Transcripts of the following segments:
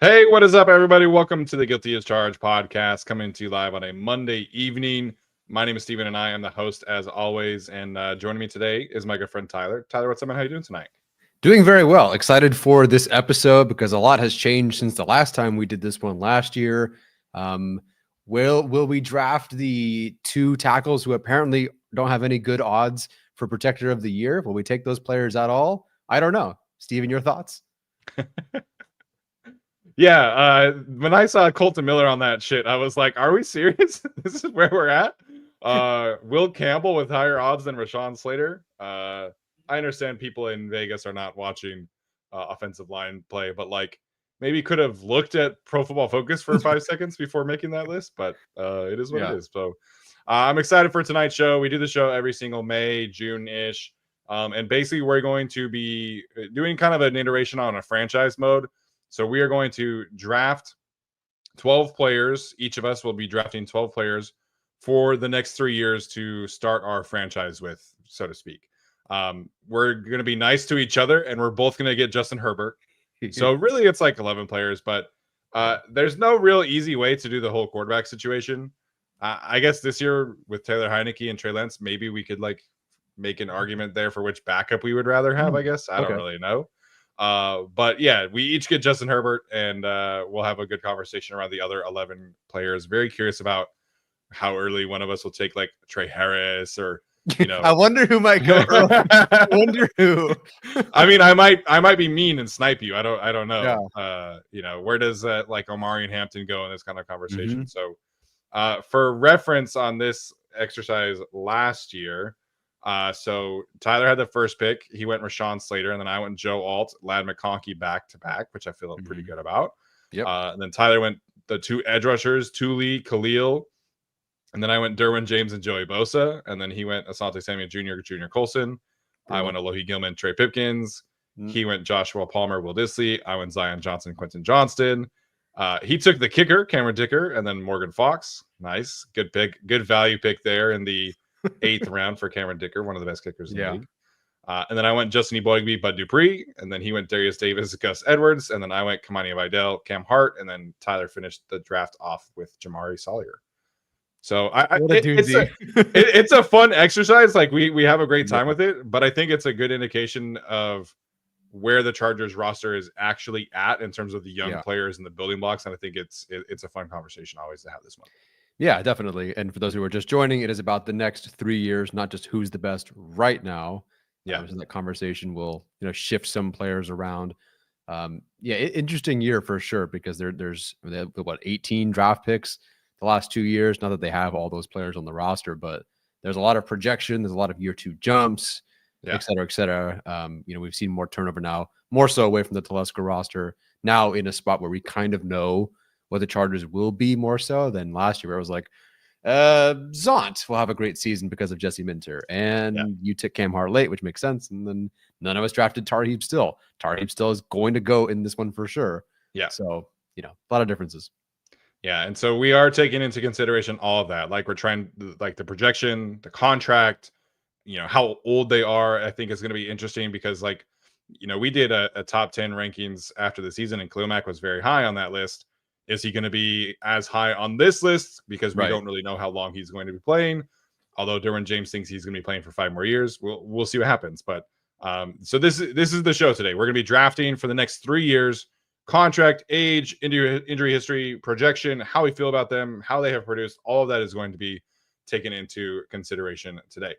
Hey, what is up, everybody? Welcome to the Guilty as Charged podcast, coming to you live on a Monday evening. My name is Steven, and I am the host, as always. And joining me today is my good friend Tyler. Tyler, what's up, man? How you doing tonight? Doing very well. Excited for this episode because a lot has changed since the last time we did this one last year. Will we draft the two tackles who apparently don't have any good odds for Protector of the Year? Will we take those players at all? I don't know. Steven, your thoughts? Yeah, when I saw Colton Miller on that shit, I was like, are we serious? This is where we're at? Will Campbell with higher odds than Rashawn Slater. I understand people in Vegas are not watching offensive line play, but like maybe could have looked at Pro Football Focus for 5 seconds before making that list, but it is what it is. So I'm excited for tonight's show. We do the show every single May, June-ish. And basically we're going to be doing kind of an iteration on a franchise mode. So we are going to draft 12 players. Each of us will be drafting 12 players for the next 3 years to start our franchise with, so to speak. We're going to be nice to each other, and we're both going to get Justin Herbert. So really it's like 11 players, but there's no real easy way to do the whole quarterback situation. I guess this year with Taylor Heineke and Trey Lance, maybe we could like make an argument there for which backup we would rather have, I guess. I don't really know. But yeah, we each get Justin Herbert, and we'll have a good conversation around the other 11 players. Very curious about how early one of us will take like Trey Harris, or I wonder who might go. I wonder who. I mean, I might be mean and snipe you. I don't know. Yeah. Where does like Omari and Hampton go in this kind of conversation? So for reference on this exercise last year, so Tyler had the first pick. He went Rashawn Slater, and then I went Joe Alt, Ladd McConkey back to back, which I feel pretty good about. Yep. And then Tyler went the two edge rushers, Tuli, Khalil, and then I went Derwin James and Joey Bosa, and then he went Asante Samuel Jr., Junior Colson. I went Alohi Gilman, Trey Pipkins. He went Joshua Palmer, Will Disley. I went Zion Johnson, Quentin Johnston. He took the kicker, Cameron Dicker, and then Morgan Fox. Nice, good pick, good value pick there in the 8th round for Cameron Dicker, one of the best kickers in the league. And then I went Justin Eboigbe, Bud Dupree, and then he went Darius Davis, Gus Edwards, and then I went Kamani Vidal, Cam Hart, and then Tyler finished the draft off with Jamari Sawyer. So it's a fun exercise. Like we have a great time with it, but I think it's a good indication of where the Chargers roster is actually at in terms of the young players and the building blocks. And I think it's a fun conversation always to have this one. Yeah, definitely. And for those who are just joining, it is about the next 3 years, not just who's the best right now. Yeah. So that conversation will, shift some players around. Interesting year for sure, because there's 18 draft picks the last 2 years. Not that they have all those players on the roster, but there's a lot of projection. There's a lot of year 2 jumps, et cetera, et cetera. We've seen more turnover now, more so away from the Telesco roster, now in a spot where we kind of know what the Chargers will be more so than last year, where it was like, Zont will have a great season because of Jesse Minter. And you took Cam Hart late, which makes sense. And then none of us drafted Tarheeb Still. Tarheeb Still is going to go in this one for sure. Yeah. So, a lot of differences. Yeah. And so we are taking into consideration all of that. Like we're trying, like the projection, the contract, how old they are, I think is going to be interesting because like, we did a top 10 rankings after the season, and Khalil Mack was very high on that list. Is he going to be as high on this list? Because we don't really know how long he's going to be playing. Although Derwin James thinks he's going to be playing for 5 more years. We'll see what happens. But so this is the show today. We're going to be drafting for the next 3 years. Contract, age, injury history, projection, how we feel about them, how they have produced. All of that is going to be taken into consideration today.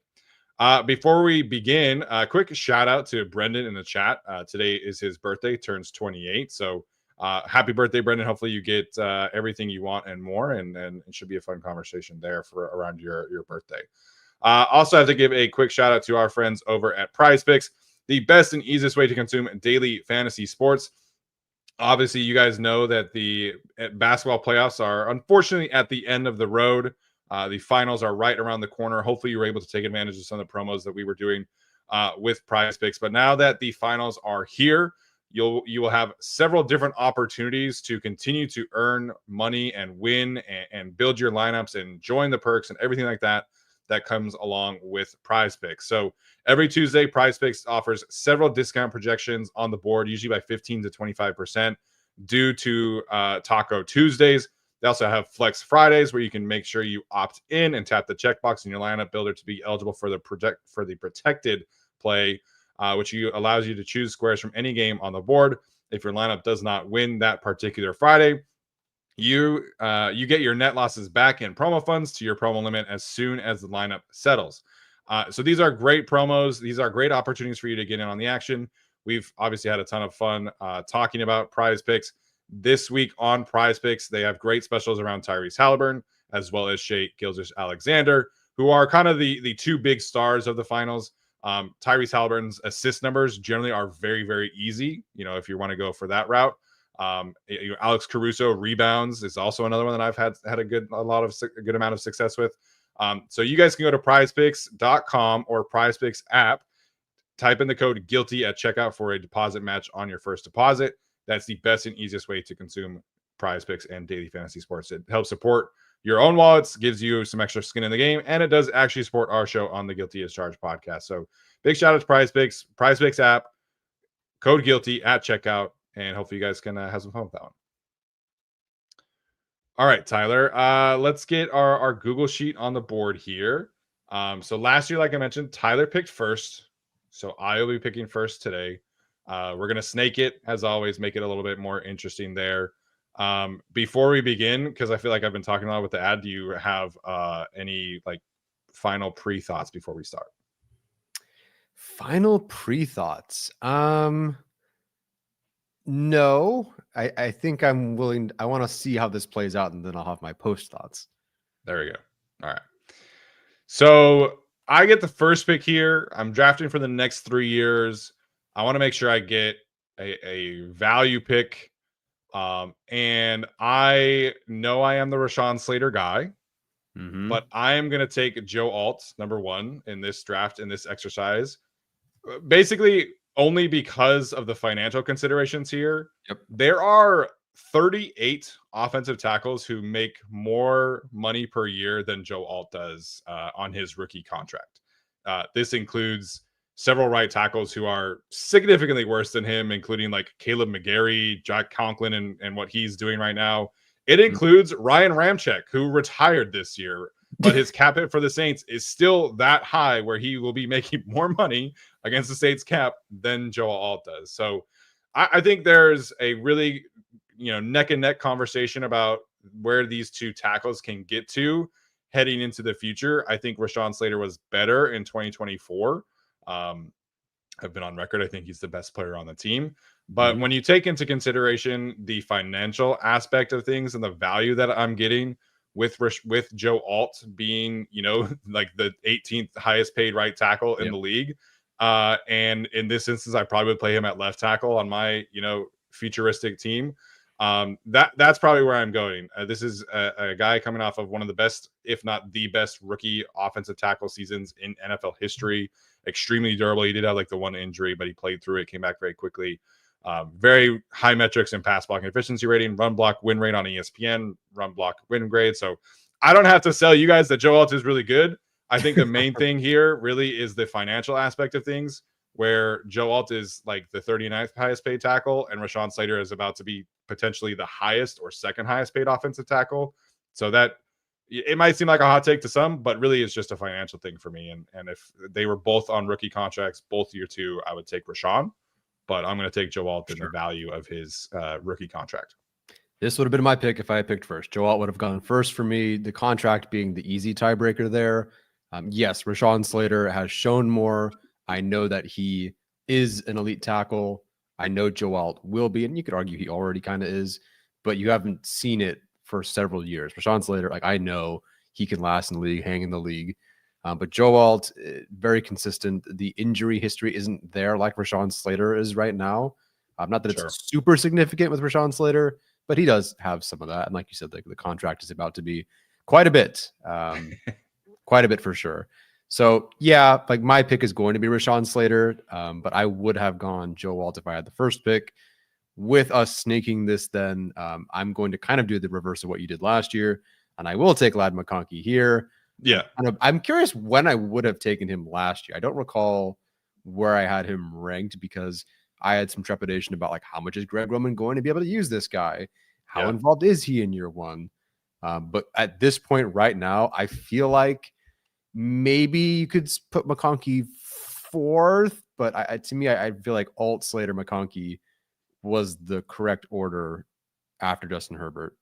Before we begin, a quick shout out to Brendan in the chat. Today is his birthday, turns 28. So happy birthday, Brendan. Hopefully you get everything you want and more, and it should be a fun conversation there for around your birthday. Also have to give a quick shout out to our friends over at Prize Picks, the best and easiest way to consume daily fantasy sports. Obviously, you guys know that the basketball playoffs are unfortunately at the end of the road. The finals are right around the corner. Hopefully you were able to take advantage of some of the promos that we were doing with Prize Picks. But now that the finals are here, you will have several different opportunities to continue to earn money and win and build your lineups and join the perks and everything like that comes along with Prize Picks. So every Tuesday, Prize Picks offers several discount projections on the board, usually by 15 to 25%. due to Taco Tuesdays. They also have Flex Fridays, where you can make sure you opt in and tap the checkbox in your lineup builder to be eligible for the protected play, which allows you to choose squares from any game on the board. If your lineup does not win that particular Friday, you get your net losses back in promo funds to your promo limit as soon as the lineup settles. So these are great promos. These are great opportunities for you to get in on the action. We've obviously had a ton of fun talking about Prize Picks. This week on Prize Picks, they have great specials around Tyrese Halliburton as well as Shea Gilgeous-Alexander, who are kind of the two big stars of the finals. Tyrese Halliburton's assist numbers generally are very, very easy, if you want to go for that route. Alex Caruso rebounds is also another one that I've had a good amount of success with. So you guys can go to prizepicks.com or PrizePicks app, type in the code GUILTY at checkout for a deposit match on your first deposit. That's the best and easiest way to consume Prize Picks and daily fantasy sports. It helps support your own wallets, gives you some extra skin in the game, and it does actually support our show on the Guilty as Charged podcast. So big shout out to Prize Picks app, code GUILTY at checkout, and hopefully you guys can have some fun with that one. All right, Tyler, let's get our Google sheet on the board here. So last year, like I mentioned, Tyler picked first. So I will be picking first today. We're going to snake it, as always, make it a little bit more interesting there. Before we begin, because I feel like I've been talking a lot with the ad, do you have any final pre-thoughts before we start? Final pre-thoughts? No, I think I'm willing. I want to see how this plays out, and then I'll have my post thoughts. There we go. All right. So I get the first pick here. I'm drafting for the next 3 years. I want to make sure I get a value pick. And I know I am the Rashawn Slater guy, but I am going to take Joe Alt, number 1 in this draft, in this exercise. Basically, only because of the financial considerations here. Yep. There are 38 offensive tackles who make more money per year than Joe Alt does on his rookie contract. This includes several right tackles who are significantly worse than him, including like Caleb McGarry, Jack Conklin, and what he's doing right now. It includes Ryan Ramczyk, who retired this year, but his cap hit for the Saints is still that high where he will be making more money against the Saints cap than Joe Alt does. So I think there's a really, neck and neck conversation about where these two tackles can get to heading into the future. I think Rashawn Slater was better in 2024. I've been on record. I think he's the best player on the team. But when you take into consideration the financial aspect of things and the value that I'm getting with Joe Alt being, like the 18th highest paid right tackle in the league. And in this instance, I probably would play him at left tackle on my, futuristic team. That's probably where I'm going. This is a guy coming off of one of the best, if not the best, rookie offensive tackle seasons in NFL history. Extremely durable. He did have like the one injury, but he played through it, came back very quickly. Very high metrics in pass blocking efficiency rating, run block win rate on ESPN, run block win grade. So I don't have to sell you guys that Joe Alt is really good. I think the main thing here really is the financial aspect of things, where Joe Alt is like the 39th highest paid tackle, and Rashawn Slater is about to be potentially the highest or second highest paid offensive tackle. So that it might seem like a hot take to some, but really it's just a financial thing for me. And if they were both on rookie contracts, both year 2, I would take Rashawn, but I'm going to take Joe Alt in the value of his rookie contract. This would have been my pick if I had picked first. Joe Alt would have gone first for me, the contract being the easy tiebreaker there. Yes, Rashawn Slater has shown more. I know that he is an elite tackle. I know Joe Alt will be, and you could argue he already kind of is, but you haven't seen it for several years. Rashawn Slater, I know he can last in the league, hang in the league. But Joe Alt, very consistent. The injury history isn't there like Rashawn Slater is right now. Not that it's super significant with Rashawn Slater, but he does have some of that. And like you said, the contract is about to be quite a bit. Quite a bit for sure. So yeah, like my pick is going to be Rashawn Slater, but I would have gone Joe Alt if I had the first pick. With us snaking this, then I'm going to kind of do the reverse of what you did last year, and I will take Ladd McConkey here. Yeah, I'm curious when I would have taken him last year. I don't recall where I had him ranked because I had some trepidation about like how much is Greg Roman going to be able to use this guy? How Yeah. involved is he in year one? But at this point right now, I feel like maybe you could put McConkey fourth, but to me, I feel like Alt, Slater, McConkey was the correct order after Justin Herbert.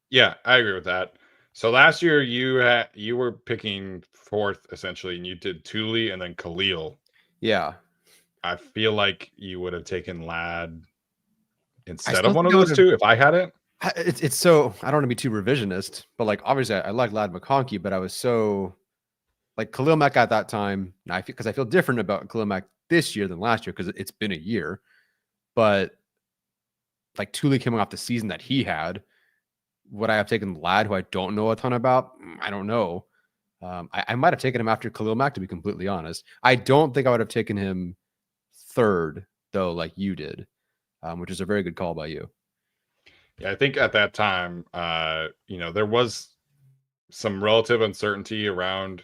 Yeah, I agree with that. So last year you were picking fourth essentially, and you did Thule and then Khalil. Yeah. I feel like you would have taken Lad I instead still of one think of I would those have. two if I had it. It's so, I don't want to be too revisionist, but like obviously I like Lad McConkey, but I was so like Khalil Mack at that time. And I feel different about Khalil Mack this year than last year because it's been a year. But like Thule coming off the season that he had, would I have taken Lad, who I don't know a ton about? I don't know. I might have taken him after Khalil Mack, to be completely honest. I don't think I would have taken him third, though, like you did, which is a very good call by you. Yeah, I think at that time, there was some relative uncertainty around.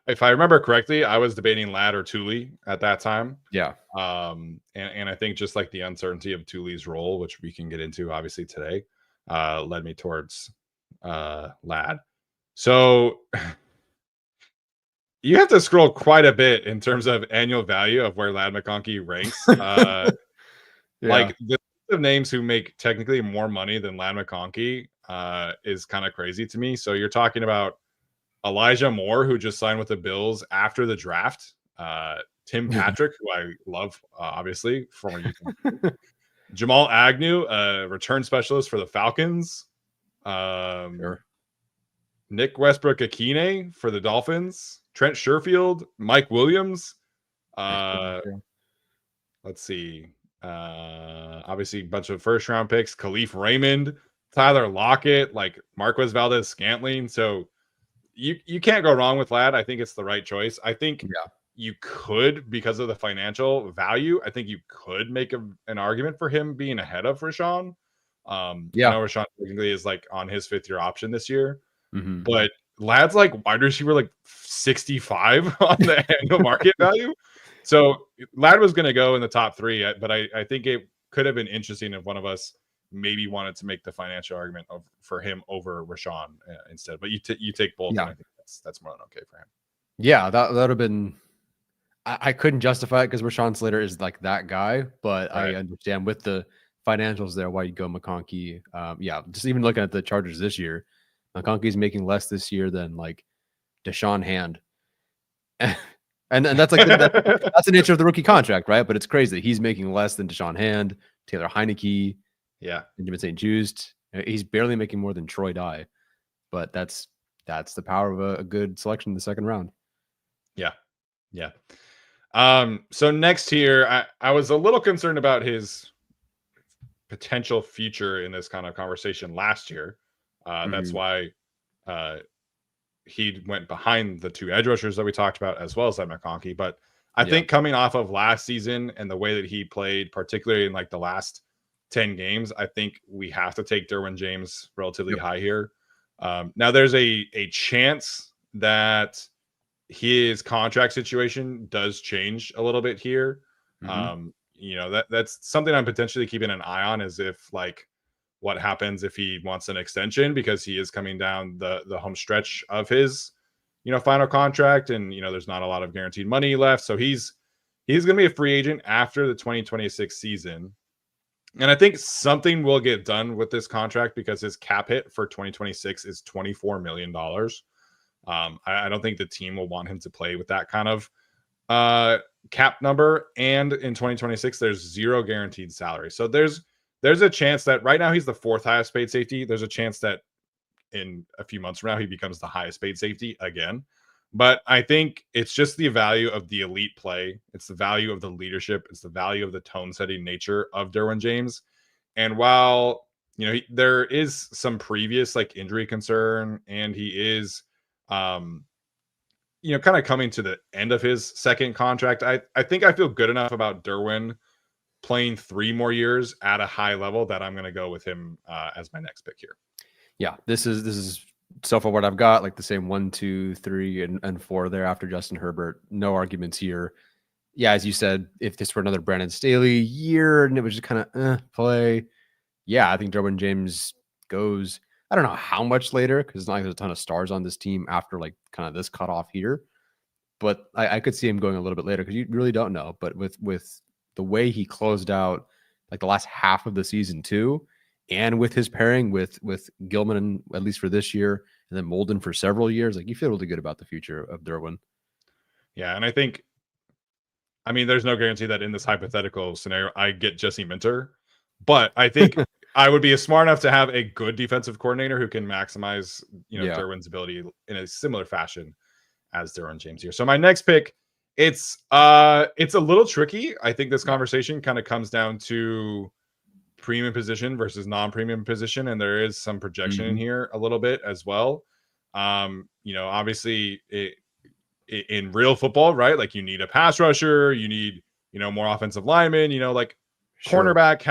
If I remember correctly, I was debating Lad or Thule at that time. Yeah. And I think just like the uncertainty of Thule's role, which we can get into obviously today, led me towards Lad. So you have to scroll quite a bit in terms of annual value of where Lad McConkey ranks. Like the of names who make technically more money than Lad McConkey is kind of crazy to me. So you're talking about Elijah Moore, who just signed with the Bills after the draft. Tim Patrick, who I love, obviously, former Utah. Jamal Agnew, return specialist for the Falcons. Sure. Nick Westbrook-Akine for the Dolphins. Trent Sherfield, Mike Williams. Let's see. Obviously, a bunch of first round picks. Khalif Raymond, Tyler Lockett, like Marquez Valdez Scantling. So you can't go wrong with Lad. I think it's the right choice. I think you could, because of the financial value, I think you could make an argument for him being ahead of Rashawn. I know Rashawn technically is like on his 5th-year option this year, but Lad's like wide receiver like 65 on the annual market value. So Lad was going to go in the top 3, but I think it could have been interesting if one of us maybe wanted to make the financial argument for him over Rashawn instead. But you take both, and I think that's more than okay for him. Yeah, that would have been. I couldn't justify it because Rashawn Slater is like that guy, but right. I understand with the financials there why you go McConkey. Just even looking at the Chargers this year, McConkey's making less this year than like Deshaun Hand. And that's like that's the nature of the rookie contract, right? But it's crazy. He's making less than Deshaun Hand, Taylor Heineke, Benjamin St. Just. He's barely making more than Troy Dye. But that's the power of a good selection in the second round. Yeah. So next here, I was a little concerned about his potential future in this kind of conversation last year. That's why he went behind the 2 edge rushers that we talked about, as well as that McConkey. But I think coming off of last season and the way that he played, particularly in like the last 10 games, I think we have to take Derwin James relatively high here. Now there's a chance that his contract situation does change a little bit here. That's something I'm potentially keeping an eye on, is if like what happens if he wants an extension, because he is coming down the home stretch of his final contract, and there's not a lot of guaranteed money left. So he's going to be a free agent after the 2026 season. And I think something will get done with this contract, because his cap hit for 2026 is $24 million. I don't think the team will want him to play with that kind of cap number. And in 2026, there's 0 guaranteed salary. So there's a chance that right now he's the 4th highest paid safety. There's a chance that in a few months from now, he becomes the highest paid safety again. But I think it's just the value of the elite play. It's the value of the leadership. It's the value of the tone setting nature of Derwin James. And while, there is some previous like injury concern, and he is, kind of coming to the end of his second contract, I think I feel good enough about Derwin playing 3 more years at a high level that I'm going to go with him as my next pick here. Yeah, this is so far what I've got, like the same 1, 2, 3, and 4 there after Justin Herbert. No arguments here. yeah, as you said, if this were another Brandon Staley year and it was just kind of play, yeah, I think Derwin James goes. I don't know how much later because it's not like there's a ton of stars on this team after like kind of this cutoff here, but I could see him going a little bit later because you really don't know. But with the way he closed out like the last half of the season too, and with his pairing with Gilman at least for this year, and then Molden for several years, like you feel really good about the future of Derwin. Yeah, and I think, I mean, there's no guarantee that in this hypothetical scenario I get Jesse Minter, but I think I would be smart enough to have a good defensive coordinator who can maximize, Yeah. Derwin's ability in a similar fashion as Derwin James here. So my next pick, it's a little tricky. I think this conversation kind of comes down to premium position versus non-premium position, and there is some projection in here a little bit as well. Obviously in real football, right? Like you need a pass rusher, you need, more offensive linemen, like Sure. cornerback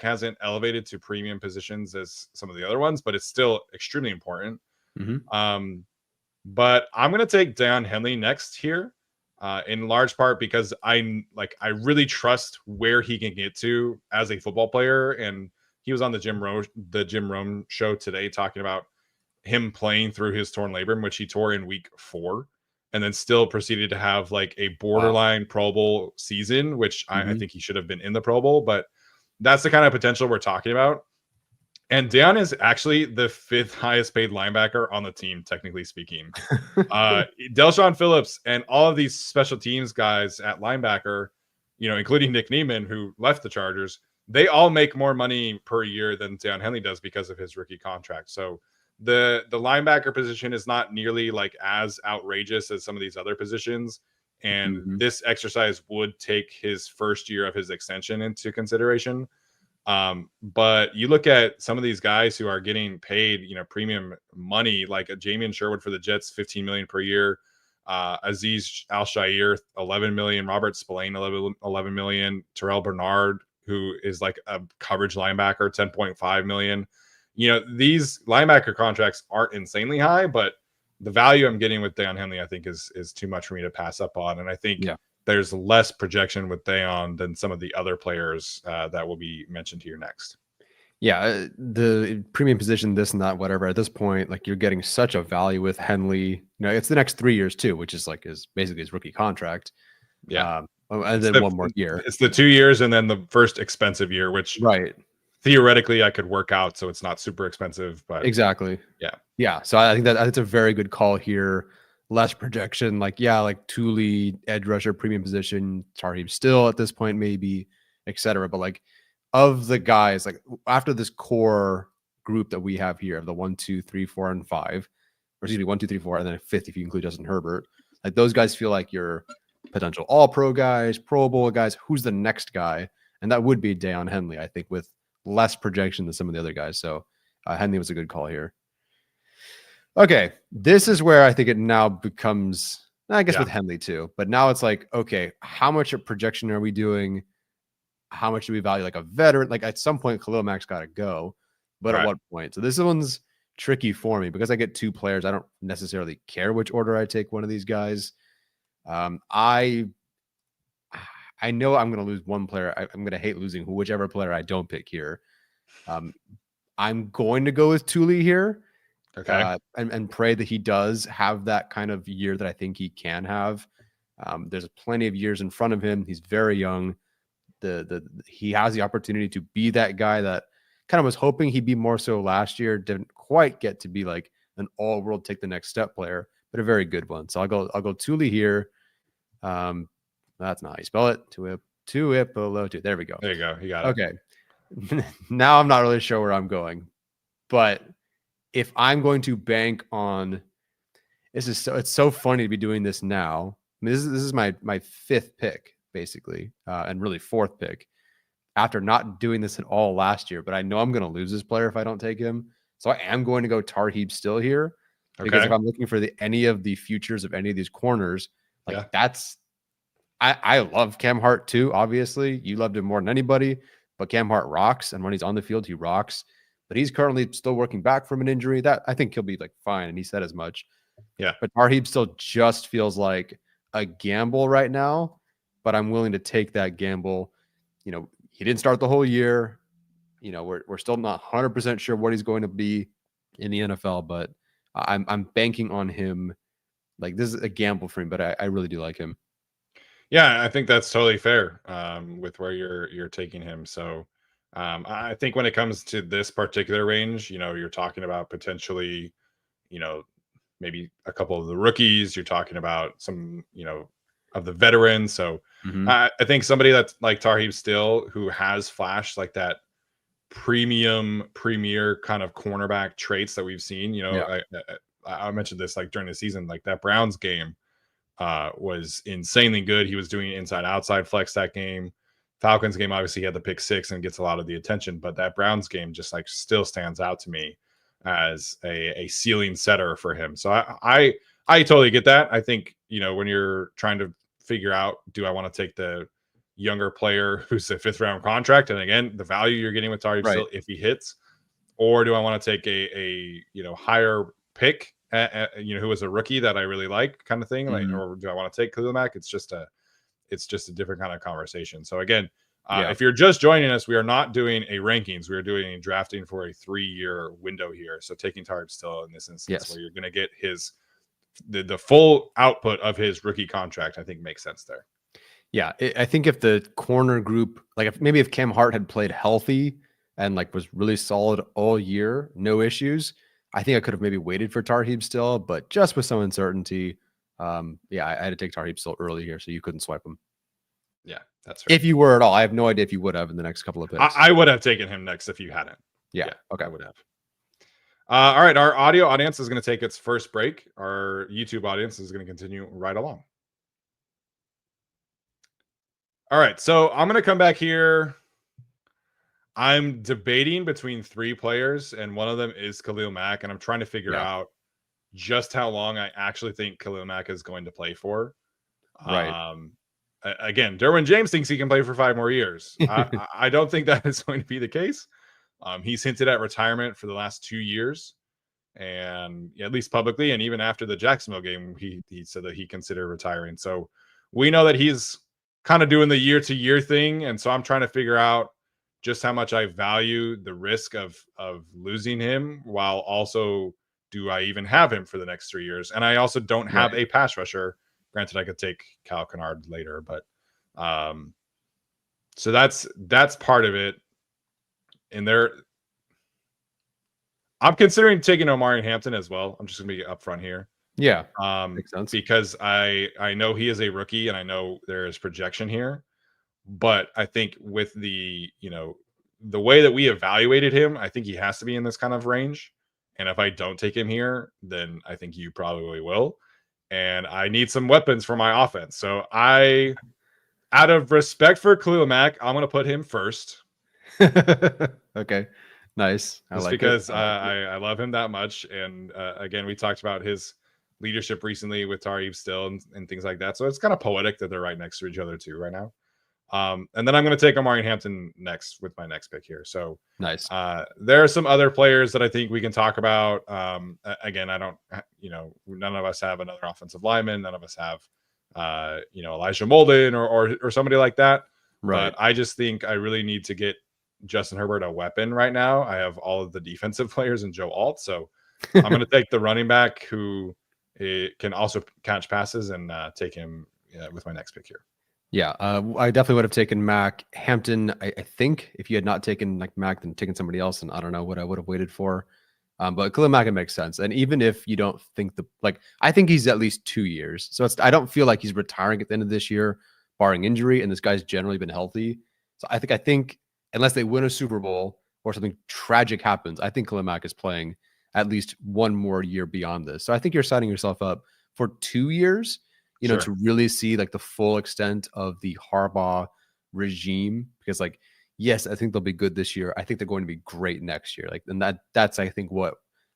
hasn't elevated to premium positions as some of the other ones, but it's still extremely important. But I'm going to take Deion Henley next here, in large part because I really trust where he can get to as a football player. And he was on the Jim Rome show today talking about him playing through his torn labrum, which he tore in week 4, and then still proceeded to have like a borderline Pro Bowl season, which I think he should have been in the Pro Bowl. But that's the kind of potential we're talking about. And Deion is actually the 5th highest paid linebacker on the team, technically speaking. Delshon Phillips and all of these special teams guys at linebacker, including Nick Neiman, who left the Chargers, they all make more money per year than Deion Henley does because of his rookie contract. So the linebacker position is not nearly like as outrageous as some of these other positions. And this exercise would take his first year of his extension into consideration. But you look at some of these guys who are getting paid, premium money, like a Jamian Sherwood for the Jets, $15 million per year. Aziz Al-Shair, $11 million. Robert Spillane, $11 million. Terrell Bernard, who is like a coverage linebacker, $10.5 million. These linebacker contracts aren't insanely high, but the value I'm getting with Deion Henley, I think is too much for me to pass up on. And I think there's less projection with Deion than some of the other players that will be mentioned here next. Yeah, the premium position, this and that, whatever. At this point, like you're getting such a value with Henley. It's the next 3 years too, which is like basically his rookie contract. Yeah, and then one more year. It's the 2 years and then the first expensive year, which theoretically I could work out, so it's not super expensive. But exactly, yeah. So I think that's a very good call here. Less projection, like Thule, edge rusher, premium position, Tarheeb still at this point, maybe, etc. But like of the guys, like after this core group that we have here of the 1, 2, 3, 4, and 5, or excuse me, 1, 2, 3, 4, and then a 5th if you include Justin Herbert, like those guys feel like your potential all pro guys, Pro Bowl guys. Who's the next guy? And that would be Deion Henley, I think, with less projection than some of the other guys. So Henley was a good call here. Okay, this is where I think it now becomes, I guess with Henley too, but now it's like, okay, how much of projection are we doing? How much do we value like a veteran? Like at some point, Khalil Mack's got to go, but at what point? So this one's tricky for me because I get 2 players. I don't necessarily care which order I take one of these guys. I know I'm going to lose one player. I'm going to hate losing whichever player I don't pick here. I'm going to go with Thule here. Okay. And pray that he does have that kind of year that I think he can have. There's plenty of years in front of him. He's very young. He has the opportunity to be that guy that kind of was hoping he'd be more so last year. Didn't quite get to be like an all-world take the next step player, but a very good one. So I'll go Thule here. That's not how you spell it. Tuipulotu. There we go. There you go. You got it. Okay. Now I'm not really sure where I'm going, but if I'm going to bank on it's so funny to be doing this now. I mean, this is my 5th pick, basically, and really 4th pick after not doing this at all last year. But I know I'm going to lose this player if I don't take him. So I am going to go Tarheeb still here. Because if I'm looking for any of the futures of any of these corners, like I love Cam Hart too, obviously. You loved him more than anybody, but Cam Hart rocks. And when he's on the field, he rocks. But he's currently still working back from an injury. That I think he'll be like fine, and he said as much. Yeah. But Tarheeb still just feels like a gamble right now, but I'm willing to take that gamble. He didn't start the whole year. We're still not 100% sure what he's going to be in the NFL, but I'm banking on him. Like, this is a gamble for him, but I really do like him. Yeah, I think that's totally fair with where you're taking him. So I think when it comes to this particular range, you're talking about potentially, you know, maybe a couple of the rookies. You're talking about some, of the veterans. So Mm-hmm. I think somebody that's like Tarheeb Still, who has flashed like that premier kind of cornerback traits that we've seen. Yeah. I mentioned this like during the season, like that Browns game was insanely good. He was doing inside outside flex that game. Falcons game, obviously, he had the pick six and gets a lot of the attention, but that Browns game just like still stands out to me as a ceiling setter for him. So I totally get that. I think, when you're trying to figure out, do I want to take the younger player who's a fifth round contract? And again, the value you're getting with Tariq Right. still, if he hits, or do I want to take a higher pick, who is a rookie that I really like, kind of thing, like, or do I want to take Khalil Mack? It's just a different kind of conversation. So again, if you're just joining us, we are not doing a rankings. We are doing drafting for a 3-year window here. So taking Tarek still in this instance, where you're going to get the full output of his rookie contract, I think makes sense there. Yeah, I think if the corner group, like if Cam Hart had played healthy and like was really solid all year, no issues, I think I could have maybe waited for Tarheeb Still, but just with some uncertainty, I had to take Tarheeb Still early here, so you couldn't swipe him. Yeah, that's right. If you were at all, I have no idea if you would have in the next couple of picks. I would have taken him next if you hadn't. Yeah. Okay. I would have. All right, our audio audience is going to take its first break. Our YouTube audience is going to continue right along. All right, so I'm going to come back here. I'm debating between 3 players, and one of them is Khalil Mack, and I'm trying to figure out just how long I actually think Khalil Mack is going to play for. Right. Again, Derwin James thinks he can play for 5 more years. I don't think that is going to be the case. He's hinted at retirement for the last 2 years, and at least publicly, and even after the Jacksonville game, he said that he considered retiring. So we know that he's kind of doing the year-to-year thing, and so I'm trying to figure out just how much I value the risk of losing him, while also, do I even have him for the next 3 years? And I also don't have a pass rusher. Granted, I could take Kyle Kennard later, but so that's part of it. And I'm considering taking Omari Hampton as well. I'm just gonna be upfront here. Yeah, makes sense. Because I know he is a rookie, and I know there is projection here, but I think with the the way that we evaluated him, I think he has to be in this kind of range. And if I don't take him here, then I think you probably will. And I need some weapons for my offense. So out of respect for Khalil Mack, I'm going to put him first. Okay, nice. Just because I love him that much. And again, we talked about his leadership recently with Tarheeb Still and things like that. So it's kind of poetic that they're right next to each other too right now. And then I'm going to take Omari Hampton next with my next pick here. So nice. There are some other players that I think we can talk about. Again, I don't, none of us have another offensive lineman. None of us have, Elijah Molden or somebody like that. Right. But I just think I really need to get Justin Herbert a weapon right now. I have all of the defensive players in Joe Alt. So I'm going to take the running back who can also catch passes and take him with my next pick here. Yeah, I definitely would have taken Mac. Hampton, I think if you had not taken like Mac, then taken somebody else, and I don't know what I would have waited for. But Khalil Mack, it makes sense. And even if you don't think I think he's at least 2 years. So I don't feel like he's retiring at the end of this year, barring injury. And this guy's generally been healthy. So I think unless they win a Super Bowl or something tragic happens, I think Khalil Mack is playing at least one more year beyond this. So I think you're setting yourself up for 2 years. To really see like the full extent of the Harbaugh regime, because yes, I think they'll be good this year. I think they're going to be great next year. And that's I think what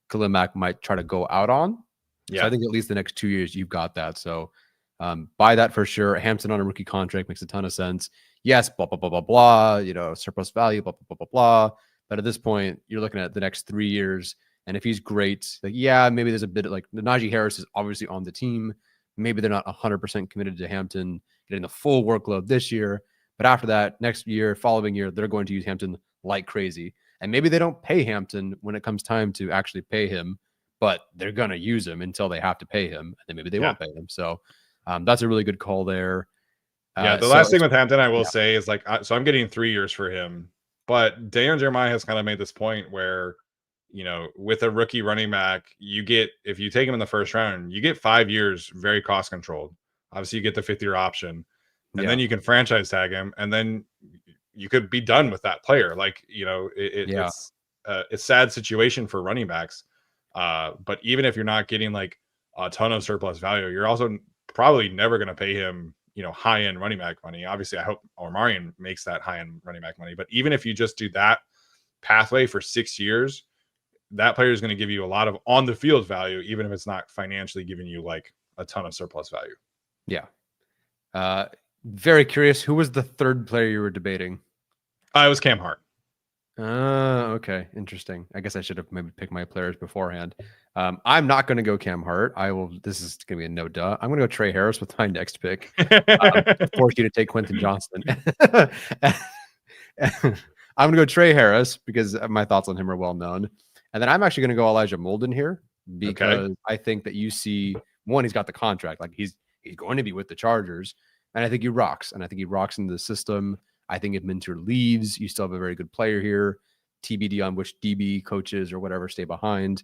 Khalil Mack might try to go out on. Yeah. So I think at least the next 2 years you've got that. So buy that for sure. Hampton on a rookie contract makes a ton of sense. Yes, blah blah blah blah blah. Surplus value, blah blah blah blah blah. But at this point, you're looking at the next 3 years, and if he's great, maybe there's a bit of Najee Harris is obviously on the team. maybe they're not 100% committed to Hampton getting the full workload this year. But after that, next year, following year, they're going to use Hampton like crazy. And maybe they don't pay Hampton when it comes time to actually pay him, but they're going to use him until they have to pay him. And then maybe they won't pay him. So that's a really good call there. Yeah, the last thing with Hampton, I will say, is like, so I'm getting 3 years for him, but Daniel Jeremiah has kind of made this point where, you know, with a rookie running back, you get, if you take him in the first round, you get 5 years very cost controlled. Obviously, you get the 5th year option, and then you can franchise tag him, and then you could be done with that player. Like, you know, it's a sad situation for running backs. But even if you're not getting like a ton of surplus value, you're also probably never going to pay him, you know, high end running back money. Obviously, I hope Omarion makes that high end running back money. But even if you just do that pathway for 6 years, that player is going to give you a lot of on the field value, even if it's not financially giving you like a ton of surplus value. Yeah. Very curious. Who was the third player you were debating? It was Cam Hart. Okay. Interesting. I guess I should have maybe picked my players beforehand. I'm not going to go Cam Hart. This is going to be a no duh. I'm going to go Trey Harris with my next pick. Force you to take Quentin Johnston. I'm going to go Trey Harris because my thoughts on him are well known. And then I'm actually going to go Elijah Molden here because I think that you see, one, he's got the contract. Like he's going to be with the Chargers. And I think he rocks. And I think he rocks in the system. I think if Minter leaves, you still have a very good player here. TBD on which DB coaches or whatever stay behind.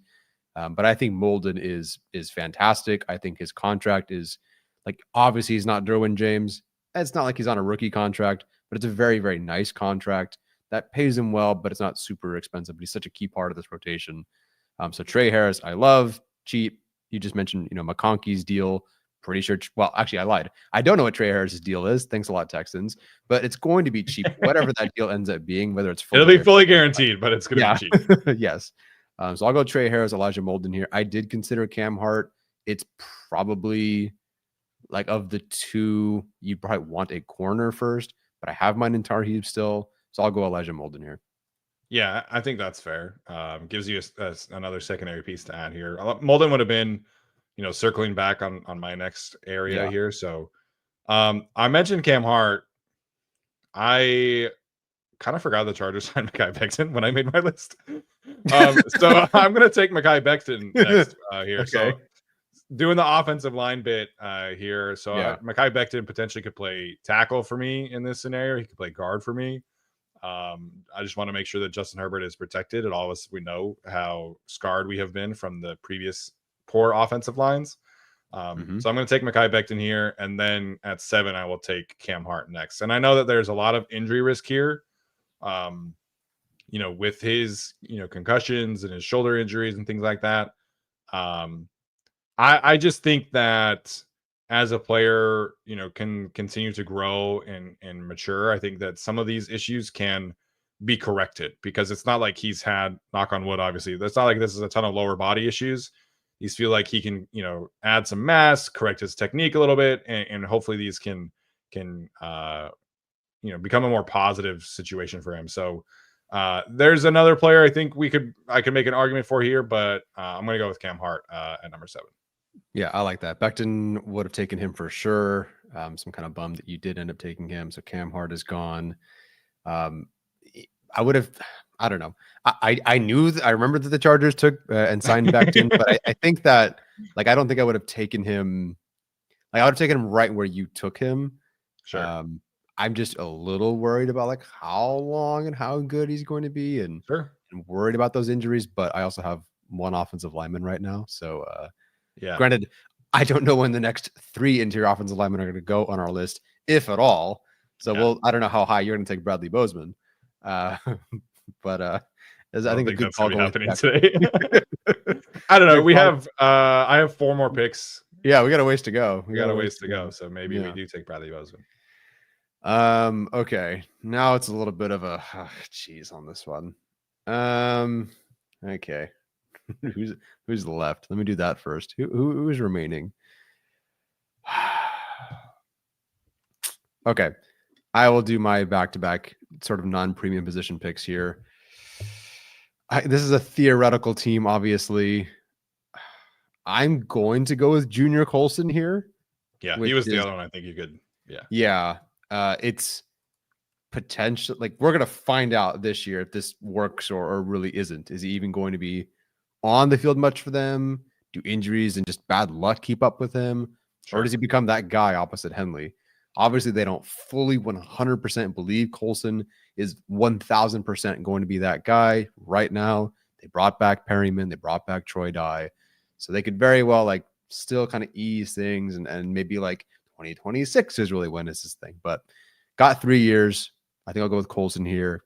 But I think Molden is fantastic. I think his contract is like, obviously he's not Derwin James. It's not like he's on a rookie contract, but it's a very, very nice contract that pays him well, but it's not super expensive. But he's such a key part of this rotation. So Trey Harris, I love. Cheap. You just mentioned, you know, McConkey's deal. Pretty sure. Well, actually, I lied. I don't know what Trey Harris's deal is. Thanks a lot, Texans. But it's going to be cheap, whatever that deal ends up being. Whether it's it'll be fully guaranteed, but it's going to be cheap. Yes. So I'll go Trey Harris, Elijah Molden here. I did consider Cam Hart. It's probably like of the two, you'd probably want a corner first, but I have mine in Tarheeb still. So I'll go Elijah Molden here. Yeah, I think that's fair. Gives you another secondary piece to add here. Molden would have been, you know, circling back on my next area here. So I mentioned Cam Hart. I kind of forgot the Chargers signed Mekhi Becton when I made my list. So I'm going to take Mekhi Becton next here. Okay. So doing the offensive line bit here. So Mekhi Becton potentially could play tackle for me in this scenario. He could play guard for me. I just want to make sure that Justin Herbert is protected. And all of us, we know how scarred we have been from the previous poor offensive lines. So I'm going to take Mekhi Becton here. And then at 7, I will take Cam Hart next. And I know that there's a lot of injury risk here. You know, with his, you know, concussions and his shoulder injuries and things like that. I just think that as a player, you know, can continue to grow and mature. I think that some of these issues can be corrected because it's not like he's had, knock on wood, obviously, that's not like this is a ton of lower body issues. These feel like he can, you know, add some mass, correct his technique a little bit, and hopefully these can you know, become a more positive situation for him. So there's another player I think I could make an argument for here, but I'm going to go with Cam Hart at number 7. Yeah, I like that. Becton would have taken him for sure. Some kind of bummed that you did end up taking him. So Cam Hart is gone. I would have, I don't know. I knew I remember that the Chargers took and signed Becton, but I think that, like, I don't think I would have taken him. Like, I would have taken him right where you took him. Sure. I'm just a little worried about like how long and how good he's going to be, and worried about those injuries. But I also have one offensive lineman right now, so granted, I don't know when the next 3 interior offensive linemen are going to go on our list, if at all. So I don't know how high you're going to take Bradley Bozeman, but I think a good call going happening today. I don't know. We have I have 4 more picks. Yeah, we got a ways to go. We got a ways to go. So maybe we do take Bradley Bozeman. Okay. Now it's a little bit of a cheese on this one. Okay. Who's left? Let me do that first. Who is remaining? Okay. I will do my back-to-back sort of non-premium position picks here. This is a theoretical team, obviously. I'm going to go with Junior Colson here. Yeah, he which was the is other one I think you could. Yeah. yeah. It's potential. Like we're gonna find out this year if this works or really isn't. Is he even going to be on the field much for them? Do injuries and just bad luck keep up with him? Or does he become that guy opposite Henley? Obviously, they don't fully 100% believe Colson is 1000% going to be that guy right now. They brought back Perryman, they brought back Troy Dye. So they could very well like still kind of ease things and maybe like 2026 is really when it's this thing. But got 3 years. I think I'll go with Colson here.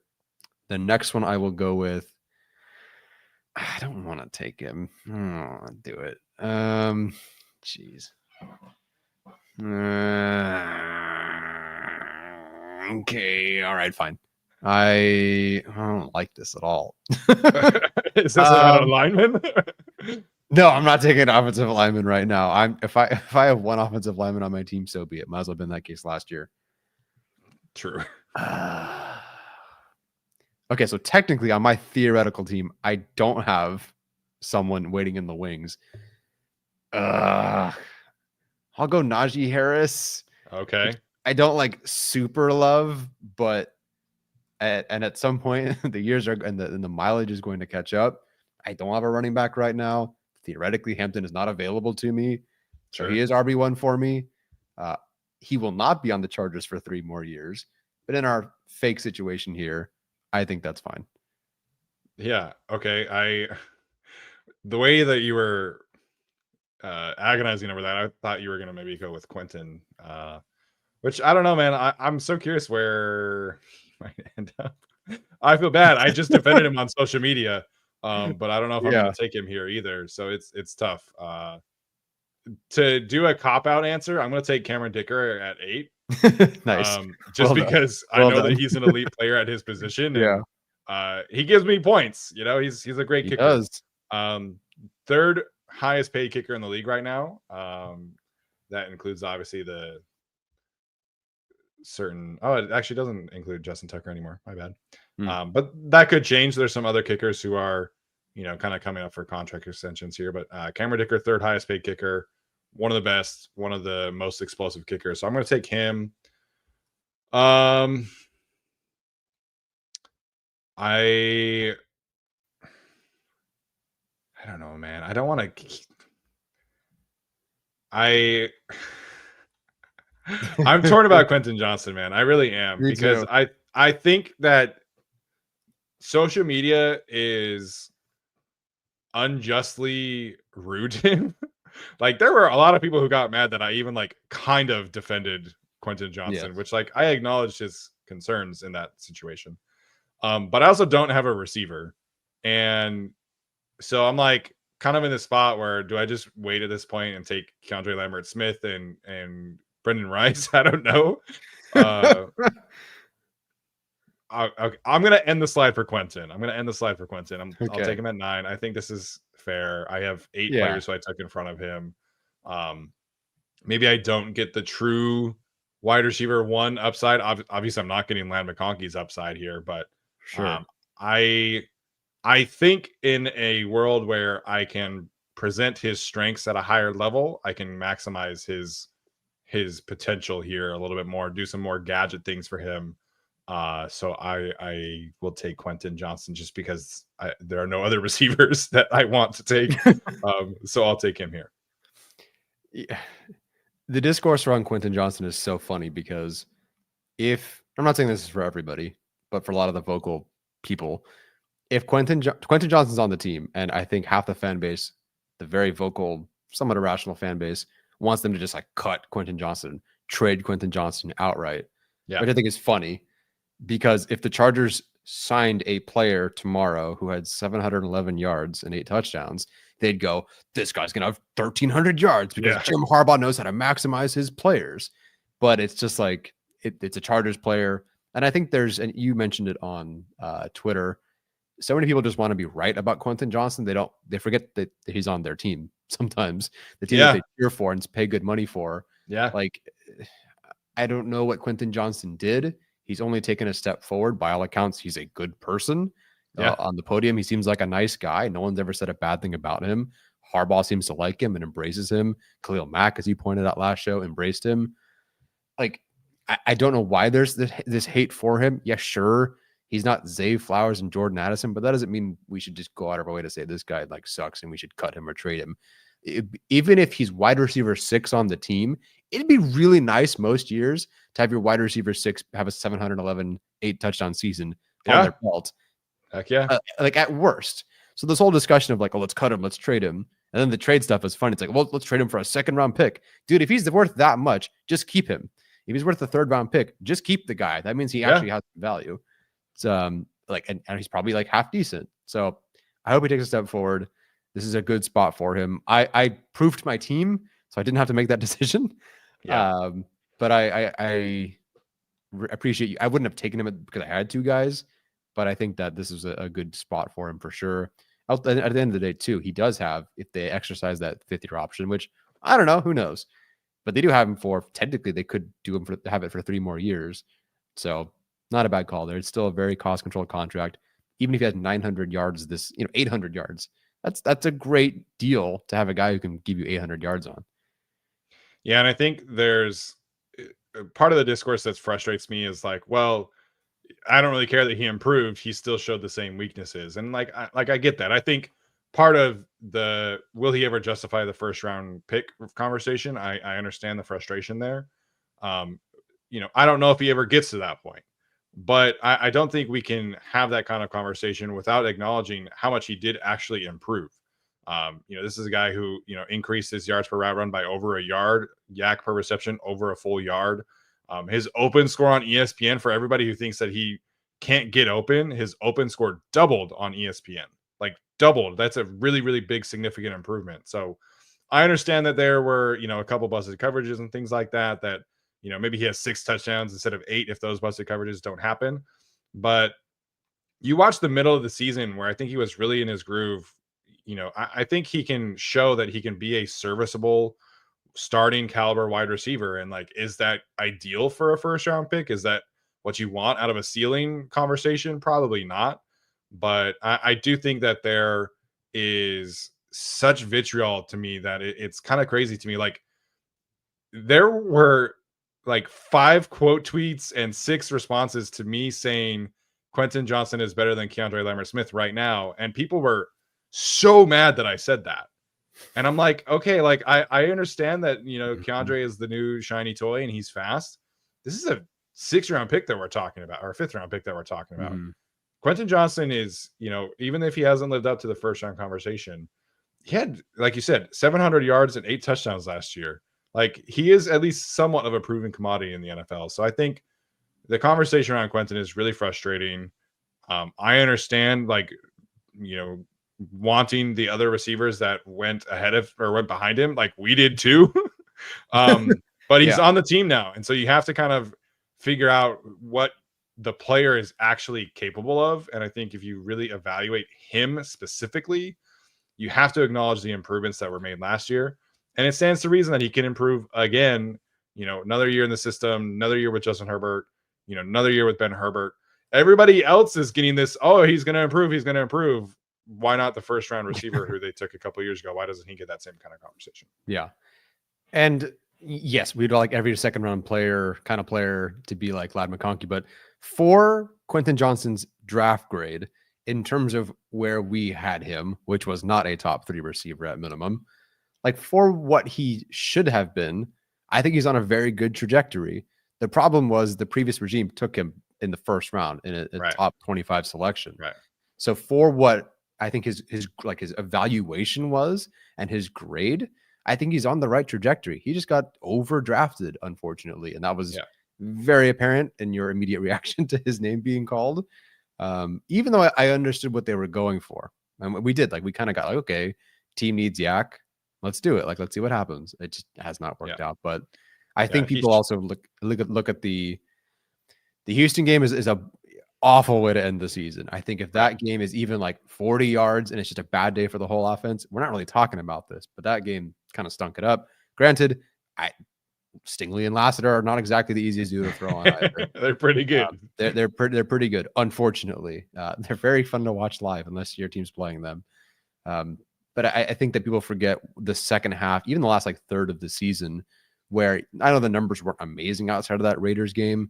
The next one I will go with. I don't want to take him. Oh, do it. Jeez. Okay. All right. Fine. I don't like this at all. Is this about alignment? No, I'm not taking an offensive lineman right now. If I have one offensive lineman on my team, so be it. Might as well have been that case last year. True. Okay, so technically on my theoretical team, I don't have someone waiting in the wings. I'll go Najee Harris. Okay. I don't like super love, but at some point the years are and the mileage is going to catch up. I don't have a running back right now. Theoretically, Hampton is not available to me. So he is RB1 for me. He will not be on the Chargers for 3 more years. But in our fake situation here, I think that's fine. Yeah. Okay. The way that you were agonizing over that, I thought you were gonna maybe go with Quentin. Which I don't know, man. I'm so curious where he might end up. I feel bad. I just defended him on social media. But I don't know if I'm gonna take him here either. So it's tough. To do a cop-out answer, I'm gonna take Cameron Dicker at 8. Nice. Just because I know that he's an elite player at his position. And, he gives me points. You know, he's a great kicker. Does. Third highest paid kicker in the league right now. That includes obviously the certain. Oh, it actually doesn't include Justin Tucker anymore. My bad. But that could change. There's some other kickers who are, you know, kind of coming up for contract extensions here. But Cameron Dicker, third highest paid kicker, one of the best, one of the most explosive kickers. So I'm going to take him. I don't know, man. I don't want to. I'm torn about Quentin Johnson, man. I really am. Me because too. I think that social media is unjustly rude to him. Like there were a lot of people who got mad that I even like kind of defended Quentin Johnson, which like I acknowledged his concerns in that situation. But I also don't have a receiver. And so I'm like kind of in this spot where do I just wait at this point and take Keandre Lambert Smith and Brendan Rice? I don't know. I'm going to end the slide for Quentin. I'll take him at 9. I think this is fair. I have 8 players who I took in front of him. Maybe I don't get the true wide receiver 1 upside. Obviously, I'm not getting Land McConkey's upside here, but I think in a world where I can present his strengths at a higher level, I can maximize his potential here a little bit more, do some more gadget things for him. So I will take Quentin Johnson just because there are no other receivers that I want to take. So I'll take him here. Yeah. The discourse around Quentin Johnson is so funny because if I'm not saying this is for everybody, but for a lot of the vocal people, if Quentin Johnson's on the team, and I think half the fan base, the very vocal, somewhat irrational fan base, wants them to just like cut Quentin Johnson, trade Quentin Johnson outright, which I think is funny. Because if the Chargers signed a player tomorrow who had 711 yards and 8 touchdowns, they'd go, this guy's going to have 1,300 yards because Jim Harbaugh knows how to maximize his players. But it's just like, it's a Chargers player. And I think and you mentioned it on Twitter, so many people just want to be right about Quentin Johnson. They forget that he's on their team sometimes. The team that they cheer for and pay good money for. Like, I don't know what Quentin Johnson did. He's only taken a step forward. By all accounts, he's a good person. On the podium, he seems like a nice guy. No one's ever said a bad thing about him. Harbaugh seems to like him and embraces him. Khalil Mack, as you pointed out last show, embraced him. Like, I don't know why there's this hate for him. Yeah, sure. He's not Zay Flowers and Jordan Addison, but that doesn't mean we should just go out of our way to say this guy like sucks and we should cut him or trade him. Even if he's wide receiver 6 on the team, it'd be really nice most years to have your wide receiver 6 have a 711 8 touchdown season on their belt. Heck yeah. Like at worst. So this whole discussion of like, oh, let's cut him, let's trade him. And then the trade stuff is fun. It's like, well, let's trade him for a 2nd round pick. Dude, if he's worth that much, just keep him. If he's worth a 3rd round pick, just keep the guy. That means he actually has value. It's like, and he's probably like half decent. So I hope he takes a step forward. This is a good spot for him. I proofed my team, so I didn't have to make that decision. Yeah. But I appreciate you. I wouldn't have taken him because I had 2 guys, but I think that this is a good spot for him for sure. At the end of the day, too, he does have, if they exercise that 5th-year option, which I don't know, who knows, but they do have him for, technically they could have it for 3 more years. So not a bad call there. It's still a very cost controlled contract. Even if he has 900 yards, 800 yards, that's a great deal to have a guy who can give you 800 yards on. Yeah. And I think there's part of the discourse that frustrates me is like, well, I don't really care that he improved. He still showed the same weaknesses. And I get that. I think part of the, will he ever justify the 1st round pick conversation? I understand the frustration there. I don't know if he ever gets to that point, but I don't think we can have that kind of conversation without acknowledging how much he did actually improve. This is a guy who, increased his yards per route run by over a yard, yak per reception over a full yard. His open score on ESPN, for everybody who thinks that he can't get open, his open score doubled on ESPN, like doubled. That's a really, really big, significant improvement. So I understand that there were, a couple busted coverages and things like that, maybe he has 6 touchdowns instead of 8 if those busted coverages don't happen. But you watch the middle of the season where I think he was really in his groove. I think he can show that he can be a serviceable starting caliber wide receiver. And like, is that ideal for a 1st round pick? Is that what you want out of a ceiling conversation? Probably not. But I do think that there is such vitriol to me that it's kind of crazy to me. Like, there were like 5 quote tweets and 6 responses to me saying Quentin Johnson is better than Keandre Lambert-Smith right now. And people were so mad that I said that. And I'm like, okay, like I understand that, Keandre is the new shiny toy and he's fast. This is a 6th round pick that we're talking about, or a 5th round pick that we're talking about. Quentin Johnson is, even if he hasn't lived up to the 1st round conversation, he had, like you said, 700 yards and 8 touchdowns last year. Like, he is at least somewhat of a proven commodity in the NFL. So I think the conversation around Quentin is really frustrating. I understand, like, wanting the other receivers that went ahead of or went behind him, like we did too. But he's on the team now. And so you have to kind of figure out what the player is actually capable of. And I think if you really evaluate him specifically, you have to acknowledge the improvements that were made last year. And it stands to reason that he can improve again, another year in the system, another year with Justin Herbert, another year with Ben Herbert. Everybody else is getting this, oh, he's going to improve. He's going to improve. Why not the 1st round receiver who they took a couple years ago? Why doesn't he get that same kind of conversation? Yeah. And yes, we'd like every 2nd round player to be like Ladd McConkey, but for Quentin Johnson's draft grade, in terms of where we had him, which was not a top 3 receiver at minimum, like for what he should have been, I think he's on a very good trajectory. The problem was the previous regime took him in the 1st round in a top 25 selection. Right. So for what I think his evaluation was and his grade, I think he's on the right trajectory. He just got overdrafted, unfortunately. And that was very apparent in your immediate reaction to his name being called. Even though I understood what they were going for. And we did, we kind of got like, okay, team needs yak. Let's do it. Let's see what happens. It just has not worked out. But I think people also look at the Houston game is a awful way to end the season. I think if that game is even like 40 yards and it's just a bad day for the whole offense, we're not really talking about this, but that game kind of stunk it up. Granted, Stingley and Lassiter are not exactly the easiest dude to throw on either. They're pretty good. They're pretty good. Unfortunately, they're very fun to watch live unless your team's playing them. But I think that people forget the second half, even the last like third of the season, where I know the numbers weren't amazing outside of that Raiders game,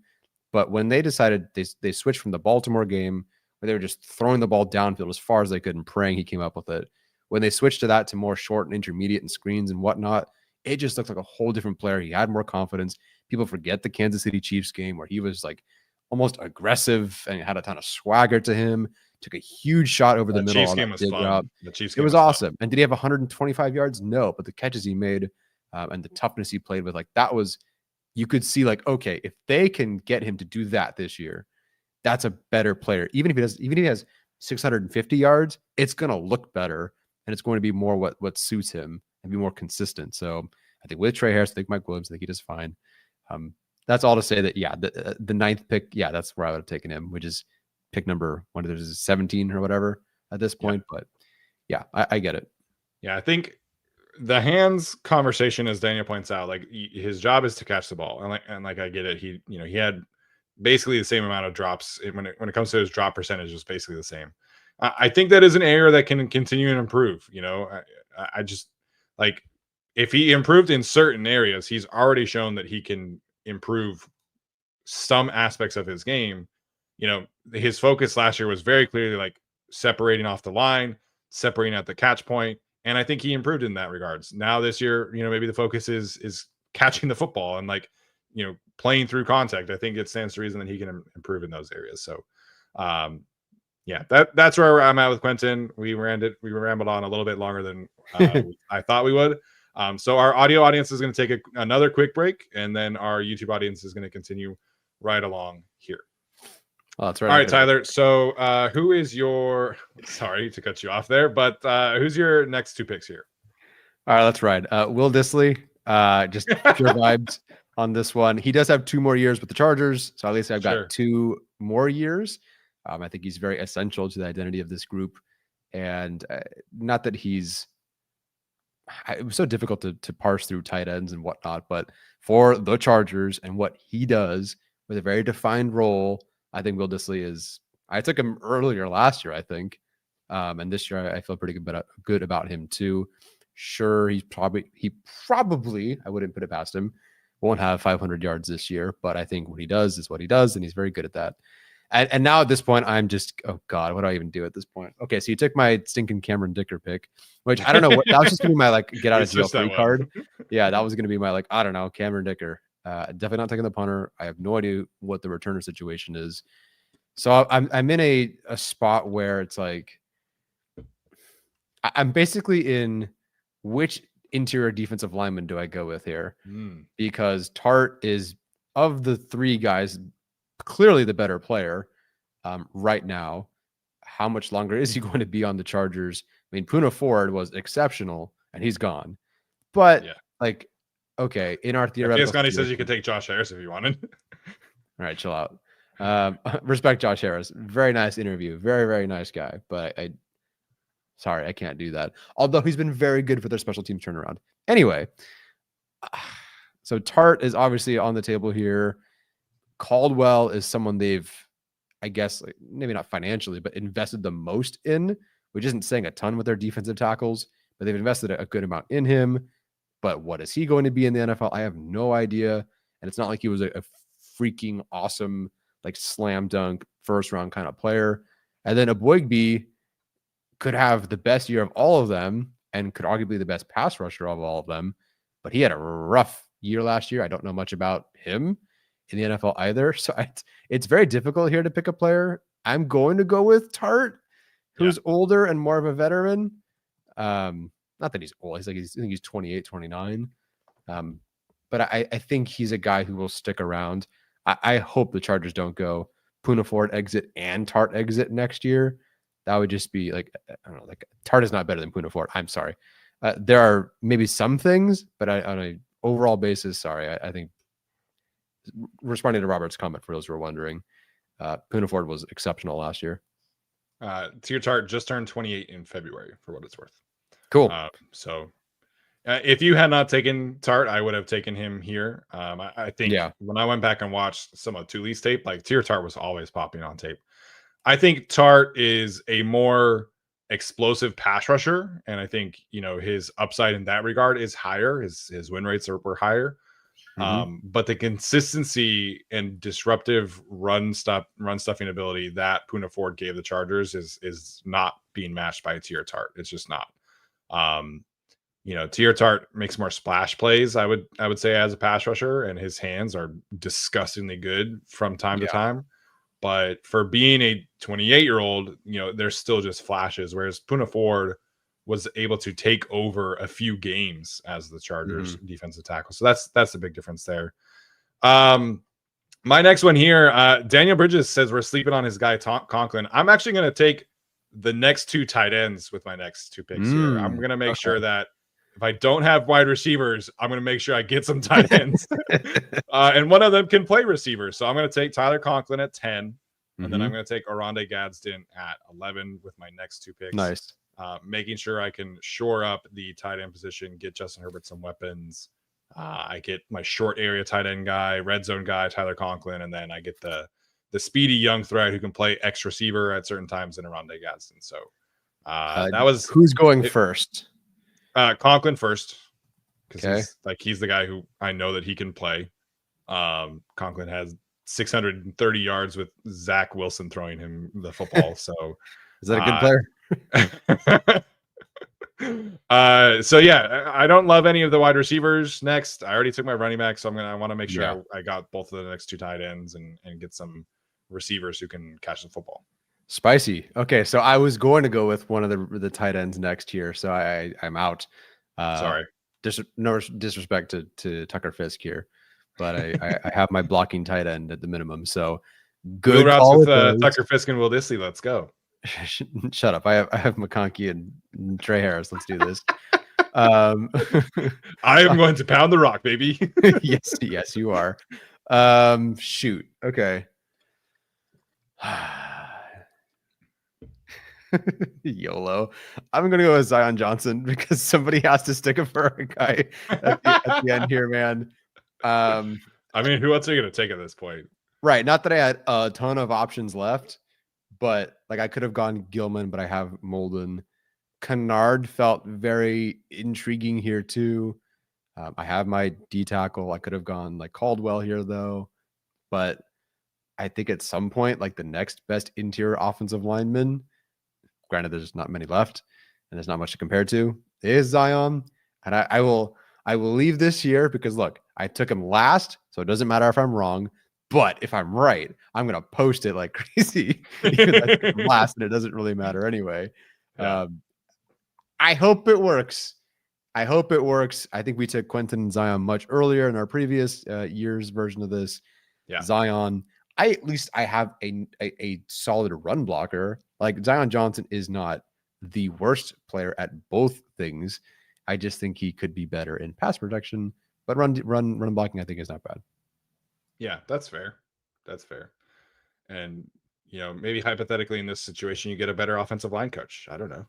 but when they decided they switched from the Baltimore game where they were just throwing the ball downfield as far as they could and praying he came up with it. When they switched to that to more short and intermediate and screens and whatnot, it just looks like a whole different player. He had more confidence. People forget the Kansas City Chiefs game where he was like almost aggressive and had a ton of swagger to him. Took a huge shot over the middle Chiefs on game that was dig fun. route. The Chiefs It game was was fun. awesome. And did he have 125 yards? No, but the catches he made and the toughness he played with, like that was, you could see like, okay, if they can get him to do that this year, that's a better player. Even if he has 650 yards, it's going to look better and it's going to be more what suits him and be more consistent. So I think with Trey Harris, I think Mike Williams, I think he does fine. That's all to say that, yeah, the ninth pick, yeah, that's where I would have taken him, which is pick number 17 or whatever at this point. Yeah. But yeah, I get it. Yeah, I think the hands conversation, as Daniel points out, like his job is to catch the ball, and like I get it. He had basically the same amount of drops when it comes to his drop percentage is basically the same. I think that is an area that can continue and improve. I just like if he improved in certain areas, he's already shown that he can improve some aspects of his game. His focus last year was very clearly like separating off the line, separating at the catch point, and I think he improved in that regards. Now this year, maybe the focus is catching the football and like playing through contact. I think it stands to reason that he can improve in those areas. So yeah, that's where I'm at with Quentin. We rambled on a little bit longer than I thought we would. So our audio audience is going to take another quick break, and then our YouTube audience is going to continue right along here. Oh, that's right. All right, Tyler. So who is your, sorry to cut you off there, but who's your next two picks here? All right, let's ride. Will Dissly, just pure vibes on this one. He does have 2 more years with the Chargers, so at least I've got 2 more years. I think he's very essential to the identity of this group, and not that it was so difficult to parse through tight ends and whatnot, but for the Chargers and what he does with a very defined role, I think Will Dissly is. I took him earlier last year, I think, and this year I feel pretty good about him too. Sure, he probably I wouldn't put it past him. Won't have 500 yards this year, but I think what he does is what he does, and he's very good at that. And now at this point, I'm just, oh God, what do I even do at this point? Okay, so you took my stinking Cameron Dicker pick, which I don't know what that was just gonna be my like get out of jail free card. Yeah, that was gonna be my like, I don't know, Cameron Dicker. Definitely not taking the punter. I have no idea what the returner situation is. So I'm in a spot where it's like I'm basically in which interior defensive lineman do I go with here? Because Tart is, of the 3 guys, clearly the better player right now. How much longer is he going to be on the Chargers? I mean, Poona Ford was exceptional and he's gone. But like, okay, in our theoretical, Scotty says you could take Josh Harris if you wanted. All right, chill out. Respect Josh Harris. Very nice interview. Very, very nice guy. But sorry, I can't do that. Although he's been very good for their special team turnaround. Anyway, so Tart is obviously on the table here. Caldwell is someone they've, I guess, like, maybe not financially, but invested the most in, which isn't saying a ton with their defensive tackles, but they've invested a good amount in him. But what is he going to be in the NFL? I have no idea. And it's not like he was a freaking awesome, like slam dunk, first round kind of player. And then Aboigbe could have the best year of all of them and could arguably the best pass rusher of all of them. But he had a rough year last year. I don't know much about him in the NFL either. So it's very difficult here to pick a player. I'm going to go with Tart, who's older and more of a veteran. Not that he's old. I think he's 28, 29. But I think he's a guy who will stick around. I hope the Chargers don't go Poona Ford exit and Tart exit next year. That would just be like, I don't know, like Tart is not better than Poona Ford. I'm sorry. There are maybe some things, but on an overall basis, sorry, I think responding to Robert's comment for those who are wondering, Poona Ford was exceptional last year. Tier Tart just turned 28 in February, for what it's worth. Cool. So if you had not taken Tart, I would have taken him here. I think when I went back and watched some of Tule's tape, like Tier Tart was always popping on tape. I think Tart is a more explosive pass rusher, and I think his upside in that regard is higher. His win rates were higher. But the consistency and disruptive run stuffing ability that Puna Ford gave the Chargers is not being matched by Tier Tart. It's just not. Tier Tart makes more splash plays, I would say, as a pass rusher, and his hands are disgustingly good from time to time. But for being a 28-year-old, there's still just flashes. Whereas Puna Ford was able to take over a few games as the Chargers defensive tackle. So that's the big difference there. My next one here, Daniel Bridges says we're sleeping on his guy Conklin. I'm actually going to take the next 2 tight ends with my next 2 picks here. I'm going to make sure that if I don't have wide receivers, I'm going to make sure I get some tight ends. And one of them can play receiver. So I'm going to take Tyler Conklin at 10. And then I'm going to take Oronde Gadsden at 11 with my next 2 picks. Nice. Making sure I can shore up the tight end position, get Justin Herbert some weapons. I get my short area tight end guy, red zone guy, Tyler Conklin, and then I get the speedy young threat who can play X receiver at certain times in Oronde Gadsden. So that was who's going first. Conklin first, because he's the guy who I know that he can play. Conklin has 630 yards with Zach Wilson throwing him the football. So is that a good player? So yeah, I don't love any of the wide receivers next. I already took my running back, so I want to make sure I got both of the next 2 tight ends and get some receivers who can catch the football. Spicy. Okay, so I was going to go with one of the tight ends next here, so I'm out. Sorry. No disrespect to Tucker Fisk here, but I have my blocking tight end at the minimum. So good routes with Tucker Fisk and Will Disley. Let's go. Shut up. I have McConkey and Trey Harris. Let's do this. I am going to pound the rock, baby. yes, you are. Shoot. Okay. YOLO. I'm gonna go with Zion Johnson because somebody has to stick it for a guy at the end here, man. I mean, who else are you gonna take at this point? Right. Not that I had a ton of options left, but I could have gone Gilman, but I have Molden. Kennard felt very intriguing here too. I have my D tackle. I could have gone Caldwell here though, but I think at some point, the next best interior offensive lineman, granted there's not many left and there's not much to compare to, is Zion. And I will leave this year because look, I took him last, so it doesn't matter if I'm wrong. But if I'm right, I'm going to post it like crazy. Last, and it doesn't really matter anyway. Yeah. I hope it works. I think we took Quentin and Zion much earlier in our previous year's version of this. Yeah. Zion, I have a solid run blocker. Zion Johnson is not the worst player at both things. I just think he could be better in pass protection, but run blocking I think is not bad. Yeah, that's fair. And, maybe hypothetically in this situation, you get a better offensive line coach. I don't know.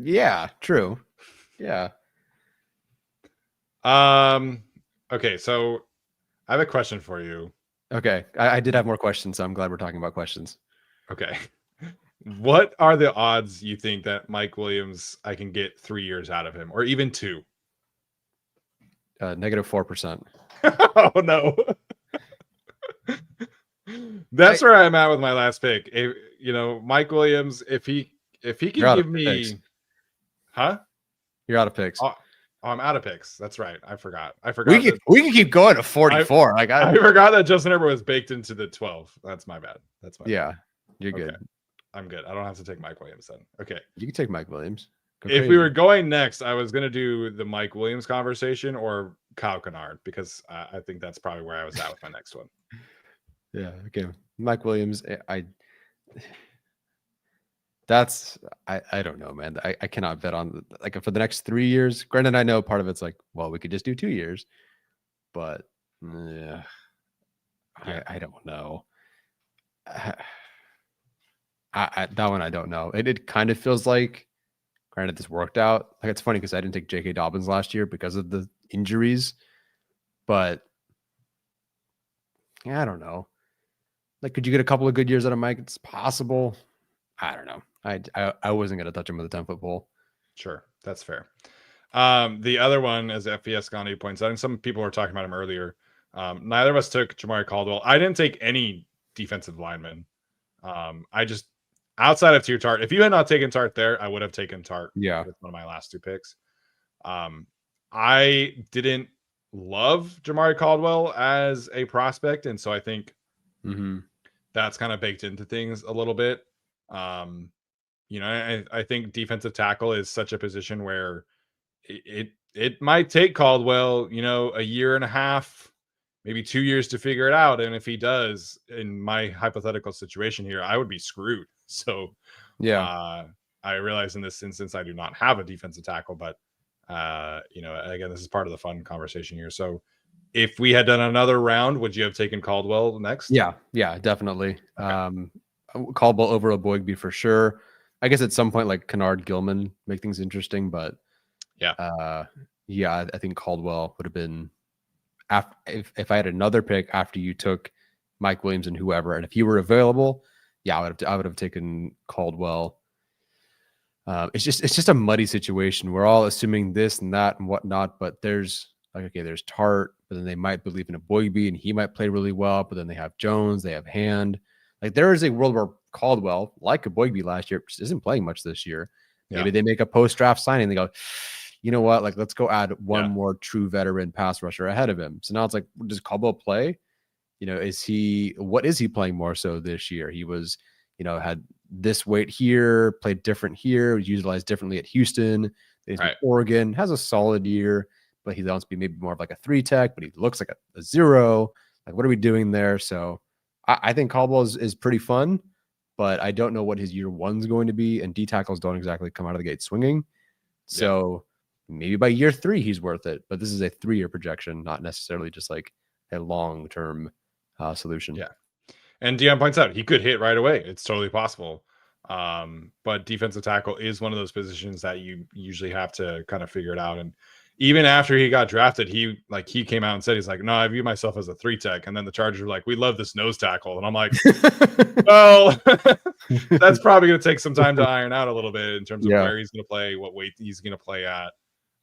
Yeah, true. Yeah. Okay, so I have a question for you. Okay. I did have more questions, so I'm glad we're talking about questions. Okay. What are the odds you think that Mike Williams, I can get 3 years out of him, or even 2? -4%. Oh no. That's where I'm at with my last pick. If, Mike Williams, if he can give me picks. Huh? You're out of picks. Oh, I'm out of picks. That's right. I forgot. We can keep going to 44. I forgot that Justin Herbert was baked into the 12. That's my bad. Bad. You're good. Okay. I'm good. I don't have to take Mike Williams then. Okay. You can take Mike Williams. If we were going next, I was going to do the Mike Williams conversation or Kyle Kennard because I think that's probably where I was at with my next one. Yeah. Okay. Mike Williams. I don't know, man. I cannot bet on for the next 3 years. Granted, I know part of it's we could just do 2 years, but I don't know. That one I don't know. It kind of feels like, granted, this worked out. It's funny because I didn't take J.K. Dobbins last year because of the injuries, but I don't know. Could you get a couple of good years out of Mike? It's possible. I don't know. I wasn't going to touch him with a 10-foot pole. Sure, that's fair. The other one, as FBS Gandhi points out, and some people were talking about him earlier. Neither of us took Jamari Caldwell. I didn't take any defensive lineman. I just, outside of Tart, if you had not taken Tart there, I would have taken Tart. Yeah, with one of my last 2 picks. I didn't love Jamari Caldwell as a prospect, and so I think that's kind of baked into things a little bit. I think defensive tackle is such a position where it might take Caldwell, a year and a half, maybe 2 years to figure it out. And if he does, in my hypothetical situation here, I would be screwed. So yeah, I realize in this instance I do not have a defensive tackle, but again, this is part of the fun conversation here. So if we had done another round, would you have taken Caldwell next? Yeah, okay. Caldwell over Aboigbe for sure. I guess at some point, like Kennard Gilman make things interesting, but I think Caldwell would have been if I had another pick after you took Mike Williams and whoever, and if you were available, I would have taken Caldwell. It's just a muddy situation. We're all assuming this and that and whatnot, but there's Tart, but then they might believe in Aboigbe and he might play really well, but then they have Jones, they have Hand. Like there is a world where Caldwell, like Aboigbe last year, just isn't playing much this year. Maybe they make a post-draft signing. They go, you know what? Like, let's go add one more true veteran pass rusher ahead of him. So now it's like, does Caldwell play? What is he playing more so this year? He was, had this weight here, played different here, was utilized differently at Houston. He's in Oregon, has a solid year, but he wants to be maybe more of like a 3-tech, but he looks like a 0. Like, what are we doing there? So I think Caldwell is pretty fun, but I don't know what his year 1's going to be. And D tackles don't exactly come out of the gate swinging. So maybe by year 3, he's worth it. But this is a 3-year projection, not necessarily just like a long-term solution. Yeah. And Dion points out he could hit right away. It's totally possible. But defensive tackle is one of those positions that you usually have to kind of figure it out. And even after he got drafted, he came out and said, he's like, no, I view myself as a 3-tech. And then the Chargers were like, we love this nose tackle. And I'm like, well, that's probably going to take some time to iron out a little bit in terms of where he's going to play, what weight he's going to play at.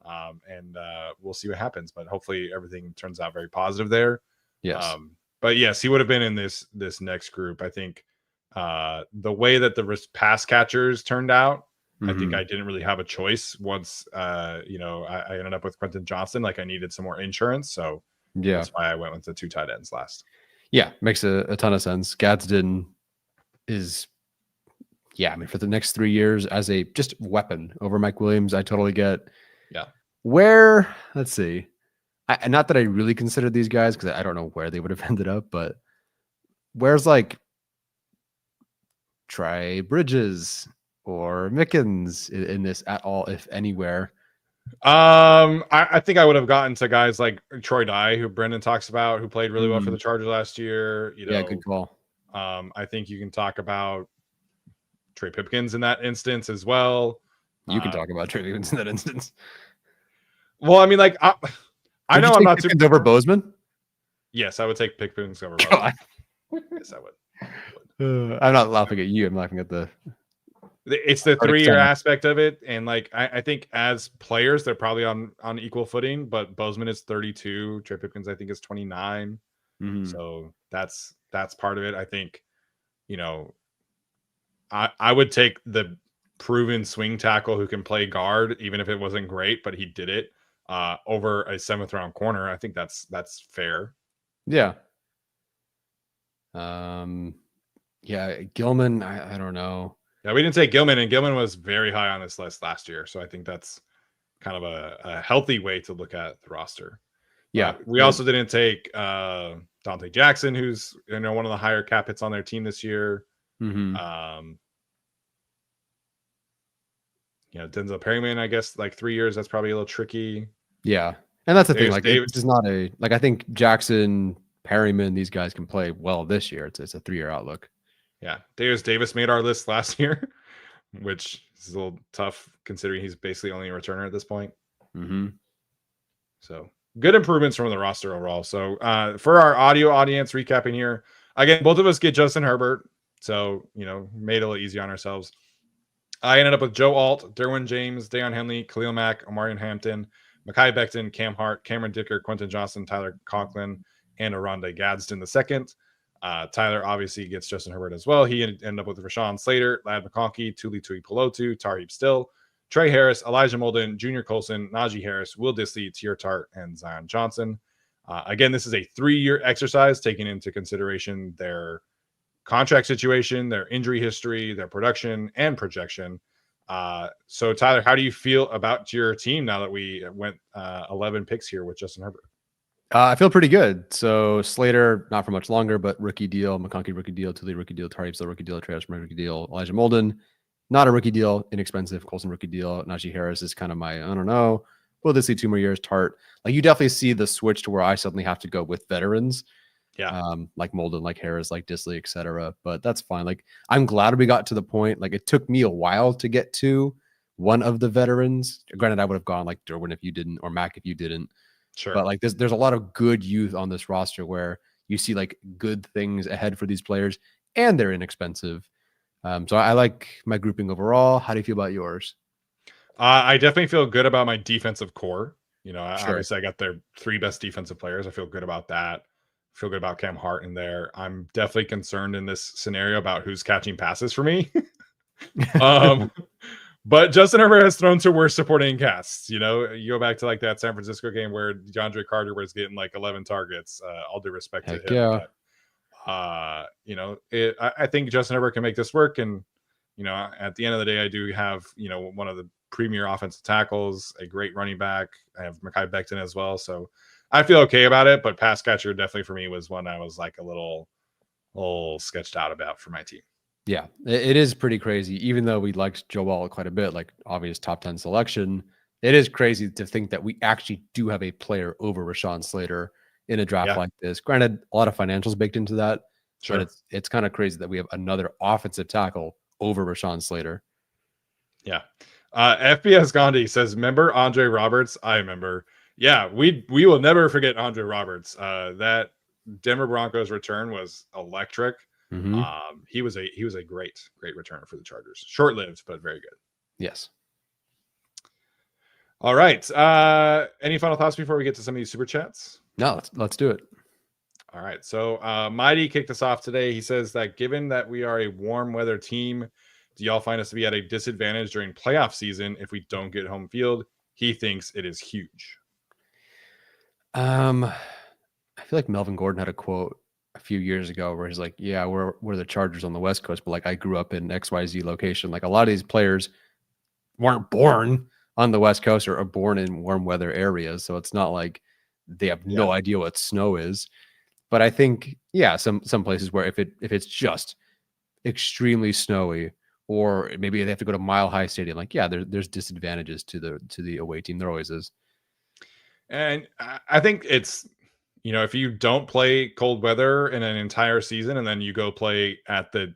And we'll see what happens, but hopefully everything turns out very positive there. Yes. But yes, he would have been in this next group. I think the way that the pass catchers turned out, I think I didn't really have a choice once, I ended up with Quentin Johnston. Like I needed some more insurance. So that's why I went with the 2 tight ends last. Yeah, makes a ton of sense. Gadsden is, for the next 3 years as a just weapon over Mike Williams, I totally get. Yeah. Where, let's see. Not that I really considered these guys because I don't know where they would have ended up, but where's like Trey Bridges or Mickens in this at all, if anywhere? I think I would have gotten to guys like Troy Dye, who Brendan talks about, who played really well for the Chargers last year. Good call. I think you can talk about Trey Pipkins in that instance as well. You can talk about Trey Pipkins in that instance. Well, I mean, like I know I'm not Pipkins over Bozeman. Yes, I would take Pipkins over Bozeman. Yes, I would. I'm not laughing at you. I'm laughing at it's the 3-year aspect of it. And like, I think as players, they're probably on equal footing, but Bozeman is 32. Trey Pipkins, I think, is 29. So that's part of it. I think, I would take the proven swing tackle who can play guard, even if it wasn't great, but he did it over a 7th round corner. I think that's fair. Yeah. Gilman, I don't know. Yeah, we didn't take Gilman, and Gilman was very high on this list last year. So I think that's kind of a healthy way to look at the roster. Yeah. We also didn't take Dante Jackson, who's one of the higher cap hits on their team this year. Denzel Perryman, I guess, like 3 years, that's probably a little tricky. Yeah. And that's the thing. Like, this is not I think Jackson, Perryman, these guys can play well this year. It's a 3-year outlook. Yeah. Darius Davis made our list last year, which is a little tough considering he's basically only a returner at this point. So good improvements from the roster overall. So for our audio audience, recapping here, again, both of us get Justin Herbert. So, made it a little easier on ourselves. I ended up with Joe Alt, Derwin James, Deion Henley, Khalil Mack, Omarion Hampton, Mekhi Becton, Cam Hart, Cameron Dicker, Quentin Johnson, Tyler Conklin, and Aronde Gadsden the second. Tyler obviously gets Justin Herbert as well. He ended up with Rashawn Slater, Lad McConkey, Tuli Tuipulotu, Tarheeb Still, Trey Harris, Elijah Molden, Junior Colson, Najee Harris, Will Disley, Tier Tart, and Zion Johnson. Again, this is a 3-year exercise taking into consideration their contract situation, their injury history, their production, and projection. So, Tyler, how do you feel about your team now that we went 11 picks here with Justin Herbert? I feel pretty good. So Slater, not for much longer, but rookie deal. McConkey rookie deal. Tuli rookie deal. Tarheeb Still rookie deal. Trey Harris rookie deal. Elijah Molden, not a rookie deal. Inexpensive. Colson rookie deal. Najee Harris is kind of my, I don't know. Will this see 2 more years? Tart. Like you definitely see the switch to where I suddenly have to go with veterans. Yeah. Like Molden, like Harris, like Disley, etc. But that's fine. Like I'm glad we got to the point. Like it took me a while to get to one of the veterans. Granted, I would have gone like Derwin if you didn't, or Mac if you didn't. Sure. But like there's a lot of good youth on this roster where you see like good things ahead for these players, and they're inexpensive. So I like my grouping overall. How do you feel about yours? I definitely feel good about my defensive core. Sure. Obviously I got their 3 best defensive players. I feel good about that. I feel good about Cam Hart in there. I'm definitely concerned in this scenario about who's catching passes for me. But Justin Herbert has thrown to worse supporting casts. You go back to like that San Francisco game where DeAndre Carter was getting like 11 targets. All due respect to him. Yeah. But, I think Justin Herbert can make this work. And, at the end of the day, I do have, one of the premier offensive tackles, a great running back. I have Mekhi Becton as well. So I feel okay about it. But pass catcher definitely for me was one I was like a little sketched out about for my team. Yeah, it is pretty crazy. Even though we liked Joe Wall quite a bit, like obvious top 10 selection, it is crazy to think that we actually do have a player over Rashawn Slater in a draft like this. Granted, a lot of financials baked into that, but it's kind of crazy that we have another offensive tackle over Rashawn Slater. Yeah. FBS Gandhi says, remember Andre Roberts? I remember. Yeah, we will never forget Andre Roberts. That Denver Broncos return was electric. Mm-hmm. He was a great returner for the Chargers. Short-lived, but very good. Yes. All right. Any final thoughts before we get to some of these super chats? No, let's do it. All right. So Mighty kicked us off today. He says that given that we are a warm weather team, do y'all find us to be at a disadvantage during playoff season if we don't get home field? He thinks it is huge. I feel like Melvin Gordon had a quote a few years ago where he's like, yeah, we're the Chargers on the West Coast, but like I grew up in XYZ location. Like a lot of these players weren't born on the West Coast or are born in warm weather areas. So it's not like they have no idea what snow is. But I think, yeah, some places where if it's just extremely snowy, or maybe they have to go to Mile High Stadium, like, yeah, there's disadvantages to the away team. There always is. And I think it's, if you don't play cold weather in an entire season and then you go play at the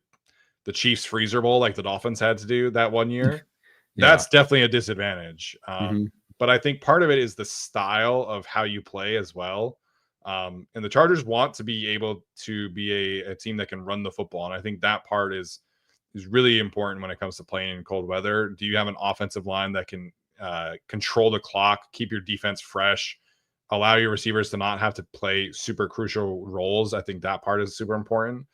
Chiefs Freezer Bowl like the Dolphins had to do that one year, that's definitely a disadvantage. But I think part of it is the style of how you play as well. And the Chargers want to be able to be a team that can run the football. And I think that part is really important when it comes to playing in cold weather. Do you have an offensive line that can control the clock, keep your defense fresh, allow your receivers to not have to play super crucial roles? I think that part is super important.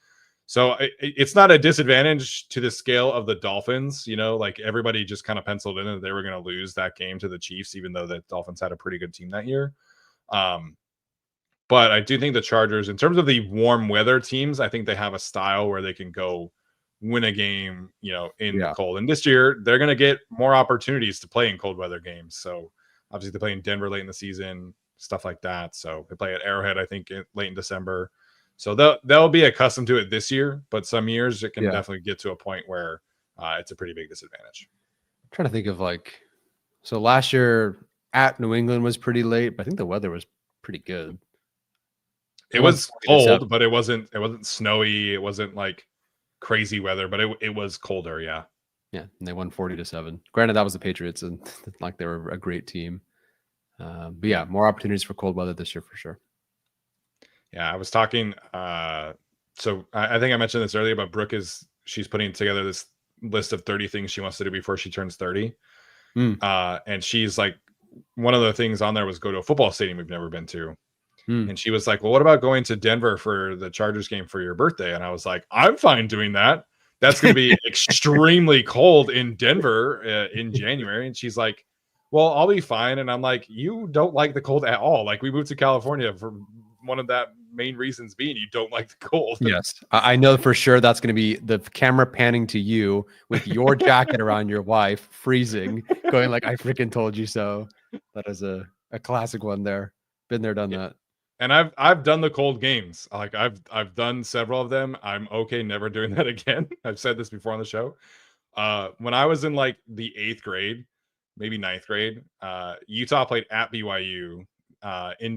So it's not a disadvantage to the scale of the Dolphins. Like everybody just kind of penciled in that they were going to lose that game to the Chiefs, even though the Dolphins had a pretty good team that year. But I do think the Chargers, in terms of the warm weather teams, I think they have a style where they can go win a game, in the cold. And this year, they're going to get more opportunities to play in cold weather games. So obviously they play in Denver late in the season, stuff like that. So they play at Arrowhead, I think, late in December. So they'll be accustomed to it this year, but some years it can definitely get to a point where it's a pretty big disadvantage. I'm trying to think of so last year at New England was pretty late, but I think the weather was pretty good. It was cold, but it wasn't snowy. It wasn't like crazy weather, but it was colder. Yeah. Yeah. And they won 40-7. Granted, that was the Patriots, and like they were a great team. But yeah, more opportunities for cold weather this year for sure. Yeah. I was talking to so I think I mentioned this earlier, but she's putting together this list of 30 things she wants to do before she turns 30. Mm. And she's like, one of the things on there was go to a football stadium we've never been to. And she was like, well, what about going to Denver for the Chargers game for your birthday? And I was like, I'm fine doing that. That's going to be extremely cold in Denver in January. And she's like, well, I'll be fine. And I'm like, you don't like the cold at all. Like, we moved to California for one of that main reasons being you don't like the cold. Yes. I know for sure that's going to be the camera panning to you with your jacket around your wife, freezing, going like, I freaking told you so. That is a classic one there. Been there, done that. And I've done the cold games. Like I've done several of them. I'm okay never doing that again. I've said this before on the show. When I was in like the 8th grade, maybe 9th grade, Utah played at BYU in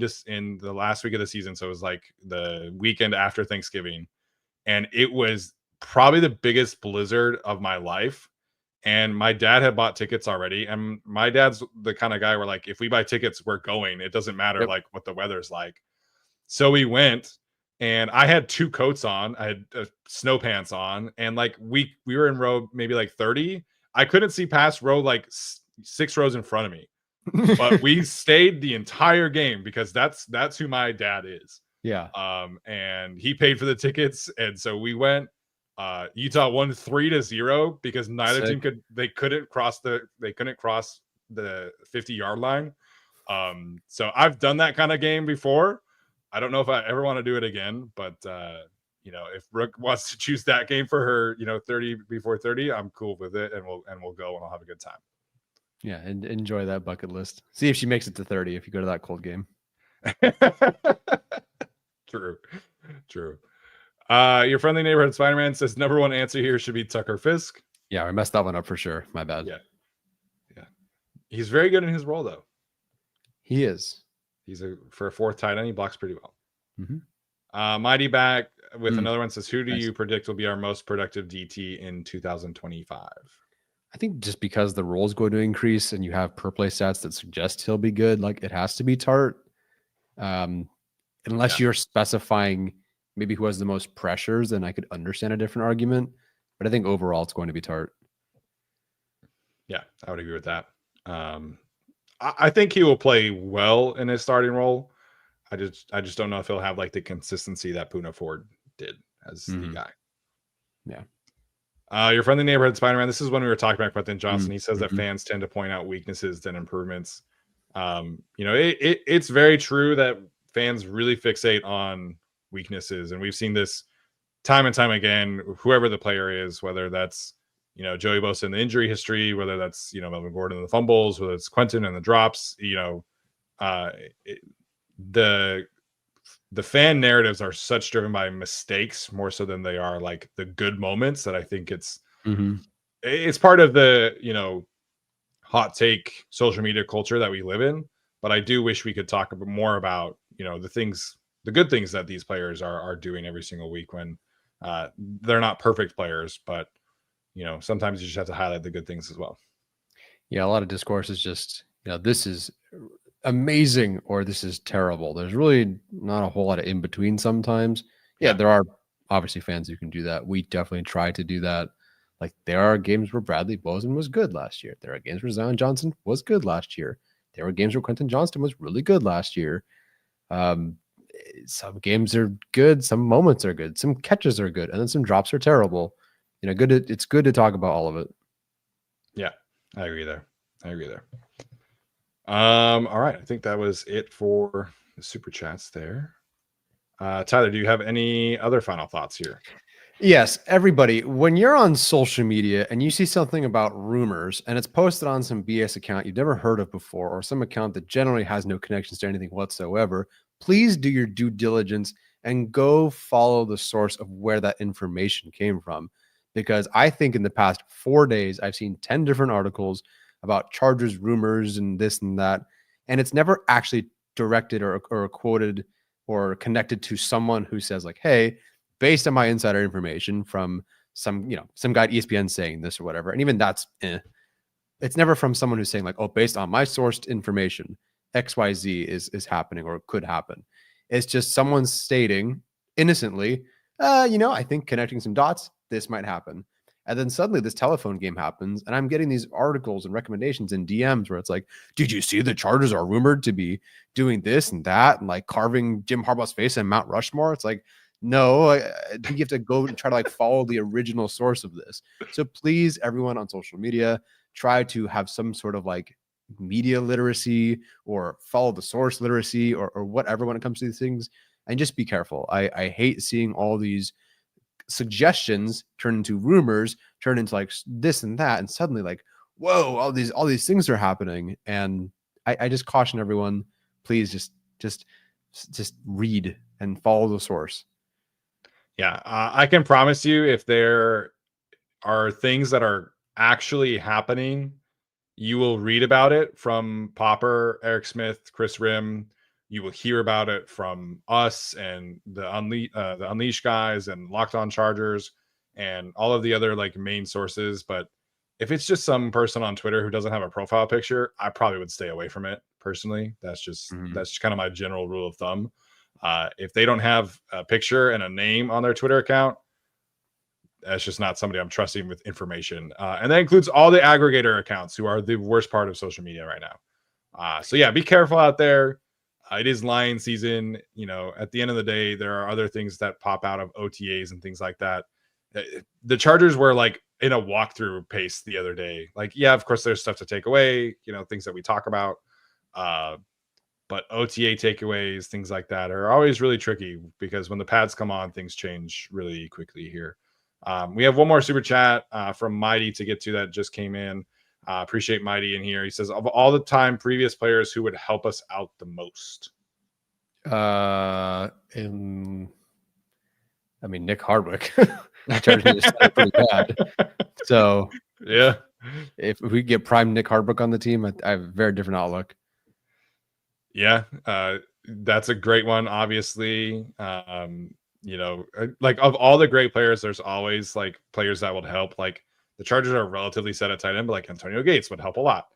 the last week of the season. So it was like the weekend after Thanksgiving. And it was probably the biggest blizzard of my life. And my dad had bought tickets already. And my dad's the kind of guy where like, if we buy tickets, we're going. It doesn't matter like what the weather's like. So we went, and I had 2 coats on. I had snow pants on, and like we were in row maybe like 30. I couldn't see past row like 6 rows in front of me, but we stayed the entire game because that's who my dad is. Yeah. And he paid for the tickets, and so we went. Utah won 3-0 because neither team couldn't cross the 50-yard line. So I've done that kind of game before. I don't know if I ever want to do it again, but if Brooke wants to choose that game for her, 30 before 30, I'm cool with it, and we'll go and I'll have a good time. Yeah, and enjoy that bucket list. See if she makes it to 30 if you go to that cold game. True. Your friendly neighborhood Spider-Man says number 1 answer here should be Tucker Fisk. Yeah, I messed that one up for sure. My bad. Yeah. He's very good in his role, though. He is. He's for a 4th tight end. He blocks pretty well. Mm-hmm. Mighty back with another one says, who do you predict will be our most productive DT in 2025? I think just because the role is going to increase and you have per play stats that suggest he'll be good, like it has to be Tart. Unless you're specifying maybe who has the most pressures, then I could understand a different argument. But I think overall it's going to be Tart. Yeah, I would agree with that. I think he will play well in his starting role. I just don't know if he'll have like the consistency that Poona Ford did as the guy. Yeah. Your friendly neighborhood Spider-Man. This is when we were talking about Quentin Johnson. He says that fans tend to point out weaknesses than improvements. It's very true that fans really fixate on weaknesses, and we've seen this time and time again. Whoever the player is, whether that's Joey Bosa in the injury history, whether that's Melvin Gordon in the fumbles, whether it's Quentin and the drops, the fan narratives are such driven by mistakes more so than they are like the good moments, that I think it's part of the hot take social media culture that we live in. But I do wish we could talk a bit more about the good things that these players are doing every single week, when they're not perfect players, but sometimes you just have to highlight the good things as well. Yeah, a lot of discourse is just, this is amazing or this is terrible. There's really not a whole lot of in between sometimes. Yeah, there are obviously fans who can do that. We definitely try to do that. Like, there are games where Bradley Bozeman was good last year. There are games where Zion Johnson was good last year. There were games where Quentin Johnston was really good last year. Some games are good. Some moments are good. Some catches are good. And then some drops are terrible. It's good to talk about all of it. Yeah, I agree there. All right. I think that was it for the super chats there. Tyler, do you have any other final thoughts here? Yes, everybody, when you're on social media and you see something about rumors and it's posted on some BS account you've never heard of before, or some account that generally has no connections to anything whatsoever, please do your due diligence and go follow the source of where that information came from. Because I think in the past 4 days, I've seen 10 different articles about Chargers rumors and this and that. And it's never actually directed or quoted or connected to someone who says like, hey, based on my insider information from some guy at ESPN saying this or whatever. And even that's, it's never from someone who's saying like, oh, based on my sourced information, XYZ is happening or could happen. It's just someone stating innocently, I think connecting some dots, this might happen. And then suddenly this telephone game happens, and I'm getting these articles and recommendations and DMs where it's like, did you see the Chargers are rumored to be doing this and that and like carving Jim Harbaugh's face in Mount Rushmore? It's like, no, I think you have to go and try to like follow the original source of this. So please, everyone on social media, try to have some sort of like media literacy or follow the source literacy or whatever when it comes to these things. And just be careful. I hate seeing all these suggestions turn into rumors, turn into like this and that, and suddenly like, whoa, all these things are happening. And I just caution everyone, please just read and follow the source. Yeah, I can promise you, if there are things that are actually happening, you will read about it from Popper, Eric Smith, Chris Rim. You will hear about it from us and the Unleash guys and Locked On Chargers and all of the other like main sources. But if it's just some person on Twitter who doesn't have a profile picture, I probably would stay away from it personally. That's just kind of my general rule of thumb. If they don't have a picture and a name on their Twitter account, that's just not somebody I'm trusting with information. And that includes all the aggregator accounts, who are the worst part of social media right now. So yeah, be careful out there. It is lion season. At the end of the day, there are other things that pop out of OTAs and things like that. The Chargers were like in a walkthrough pace the other day. Like, yeah, of course there's stuff to take away, things that we talk about. But OTA takeaways, things like that are always really tricky because when the pads come on, things change really quickly here. We have one more super chat from Mighty to get to that just came in. Appreciate Mighty in here. He says, of all the time previous players, who would help us out the most? Nick Hardwick. Chargers just pretty bad. So yeah, if we get prime Nick Hardwick on the team, I have a very different outlook. Yeah, that's a great one. Obviously, like of all the great players, there's always like players that would help. Like the Chargers are relatively set at tight end, but like Antonio Gates would help a lot.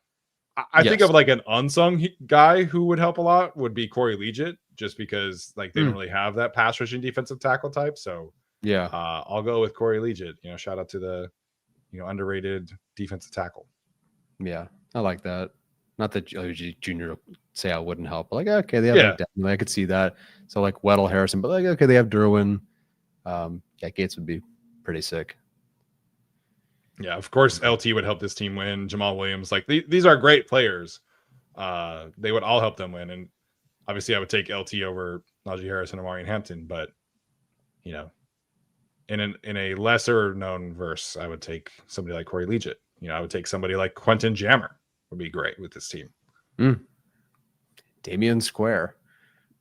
I think of like an unsung guy who would help a lot would be Corey Liuget, just because like they don't really have that pass rushing defensive tackle type. So yeah, I'll go with Corey Liuget. Shout out to the underrated defensive tackle. Yeah, I like that. Not that Junior say I wouldn't help, but like, okay, they have definitely, I could see that. So like Weddle, Harrison, but like, okay, they have Derwin. Gates would be pretty sick. Yeah, of course, LT would help this team win. Jamal Williams, like these are great players. They would all help them win, and obviously, I would take LT over Najee Harris and Amari Hampton. But in a lesser known verse, I would take somebody like Corey Liuget. I would take somebody like Quentin Jammer. Would be great with this team. Damian Square.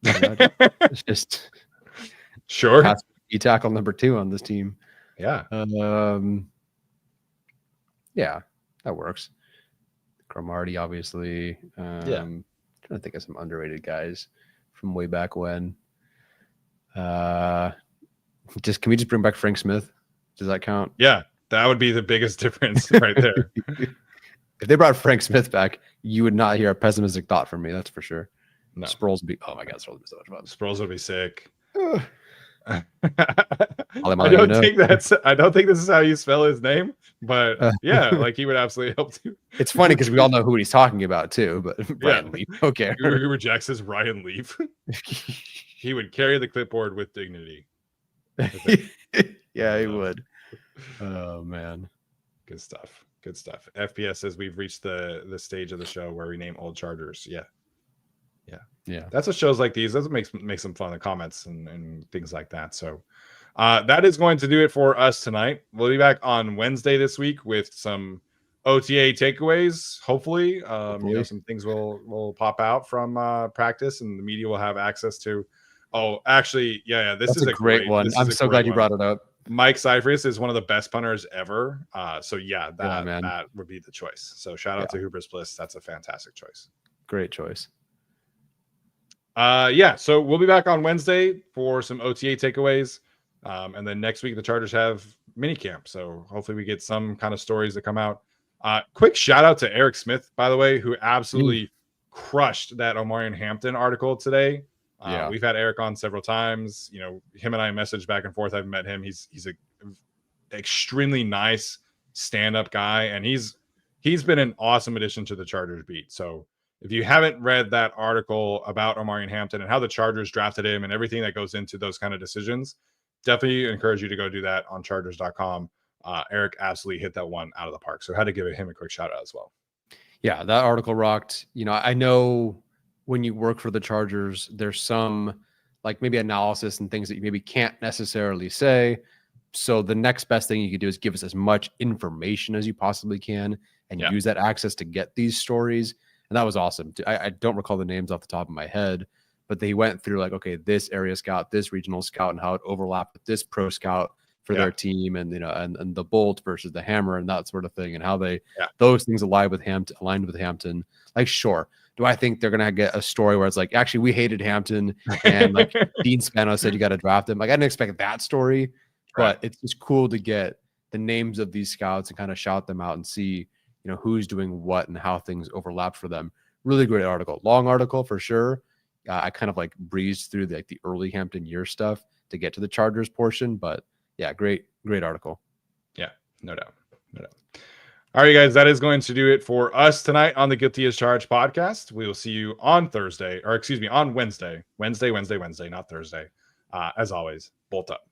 It's just sure. Tackle number 2 on this team. Yeah. Yeah, that works. Cromartie, obviously. I'm trying to think of some underrated guys from way back when. Can we just bring back Frank Smith? Does that count? Yeah, that would be the biggest difference right there. If they brought Frank Smith back, you would not hear a pessimistic thought from me. That's for sure. No. Sproles would be. Oh my God, Sproles would be so much fun. Sproles would be sick. I don't think this is how you spell his name, but yeah, like he would absolutely help too. It's funny because we all know who he's talking about too, but Ryan Leaf. Okay. Who rejects his Ryan Leaf? He would carry the clipboard with dignity. Yeah, he would. Oh man. Good stuff. FPS says we've reached the stage of the show where we name old Chargers. Yeah. That's what shows like these. That's what makes them fun. The comments and things like that. So that is going to do it for us tonight. We'll be back on Wednesday this week with some OTA takeaways. Hopefully. Some things will pop out from practice, and the media will have access to. Oh, actually, yeah. This is a great one. I'm so glad you brought it up. Mike Cyphers is one of the best punters ever. So yeah, that would be the choice. So shout out to Hubris Bliss. That's a fantastic choice. Great choice. So we'll be back on Wednesday for some OTA takeaways. And then next week the Chargers have minicamp. So hopefully we get some kind of stories that come out. Quick shout out to Eric Smith, by the way, who absolutely crushed that Omarion Hampton article today. Yeah. We've had Eric on several times. You know, him and I message back and forth. I've met him. He's a extremely nice stand-up guy, and he's been an awesome addition to the Chargers beat. So if you haven't read that article about Omarion Hampton and how the Chargers drafted him and everything that goes into those kind of decisions, definitely encourage you to go do that on chargers.com. Eric absolutely hit that one out of the park. So I had to give him a quick shout out as well. Yeah, that article rocked. You know, I know when you work for the Chargers, there's some like maybe analysis and things that you maybe can't necessarily say. So the next best thing you could do is give us as much information as you possibly can and use that access to get these stories. And that was awesome. I don't recall the names off the top of my head, but they went through like, okay, this area scout, this regional scout, and how it overlapped with this pro scout for their team, and you know, and the bolt versus the hammer and that sort of thing, and how they those things aligned with Hampton. Like, sure, do I think they're gonna get a story where it's like, actually, we hated Hampton and like Dean Spano said you got to draft him? Like, I didn't expect that story, but it's just cool to get the names of these scouts and kind of shout them out and see, you know, who's doing what and how things overlap for them. Really great article, long article for sure. I kind of like breezed through the early Hampton year stuff to get to the Chargers portion, but yeah, great article. Yeah, no doubt. All right, guys, that is going to do it for us tonight on the Guilty as Charged podcast. We will see you on Wednesday, not Thursday. As always, bolt up.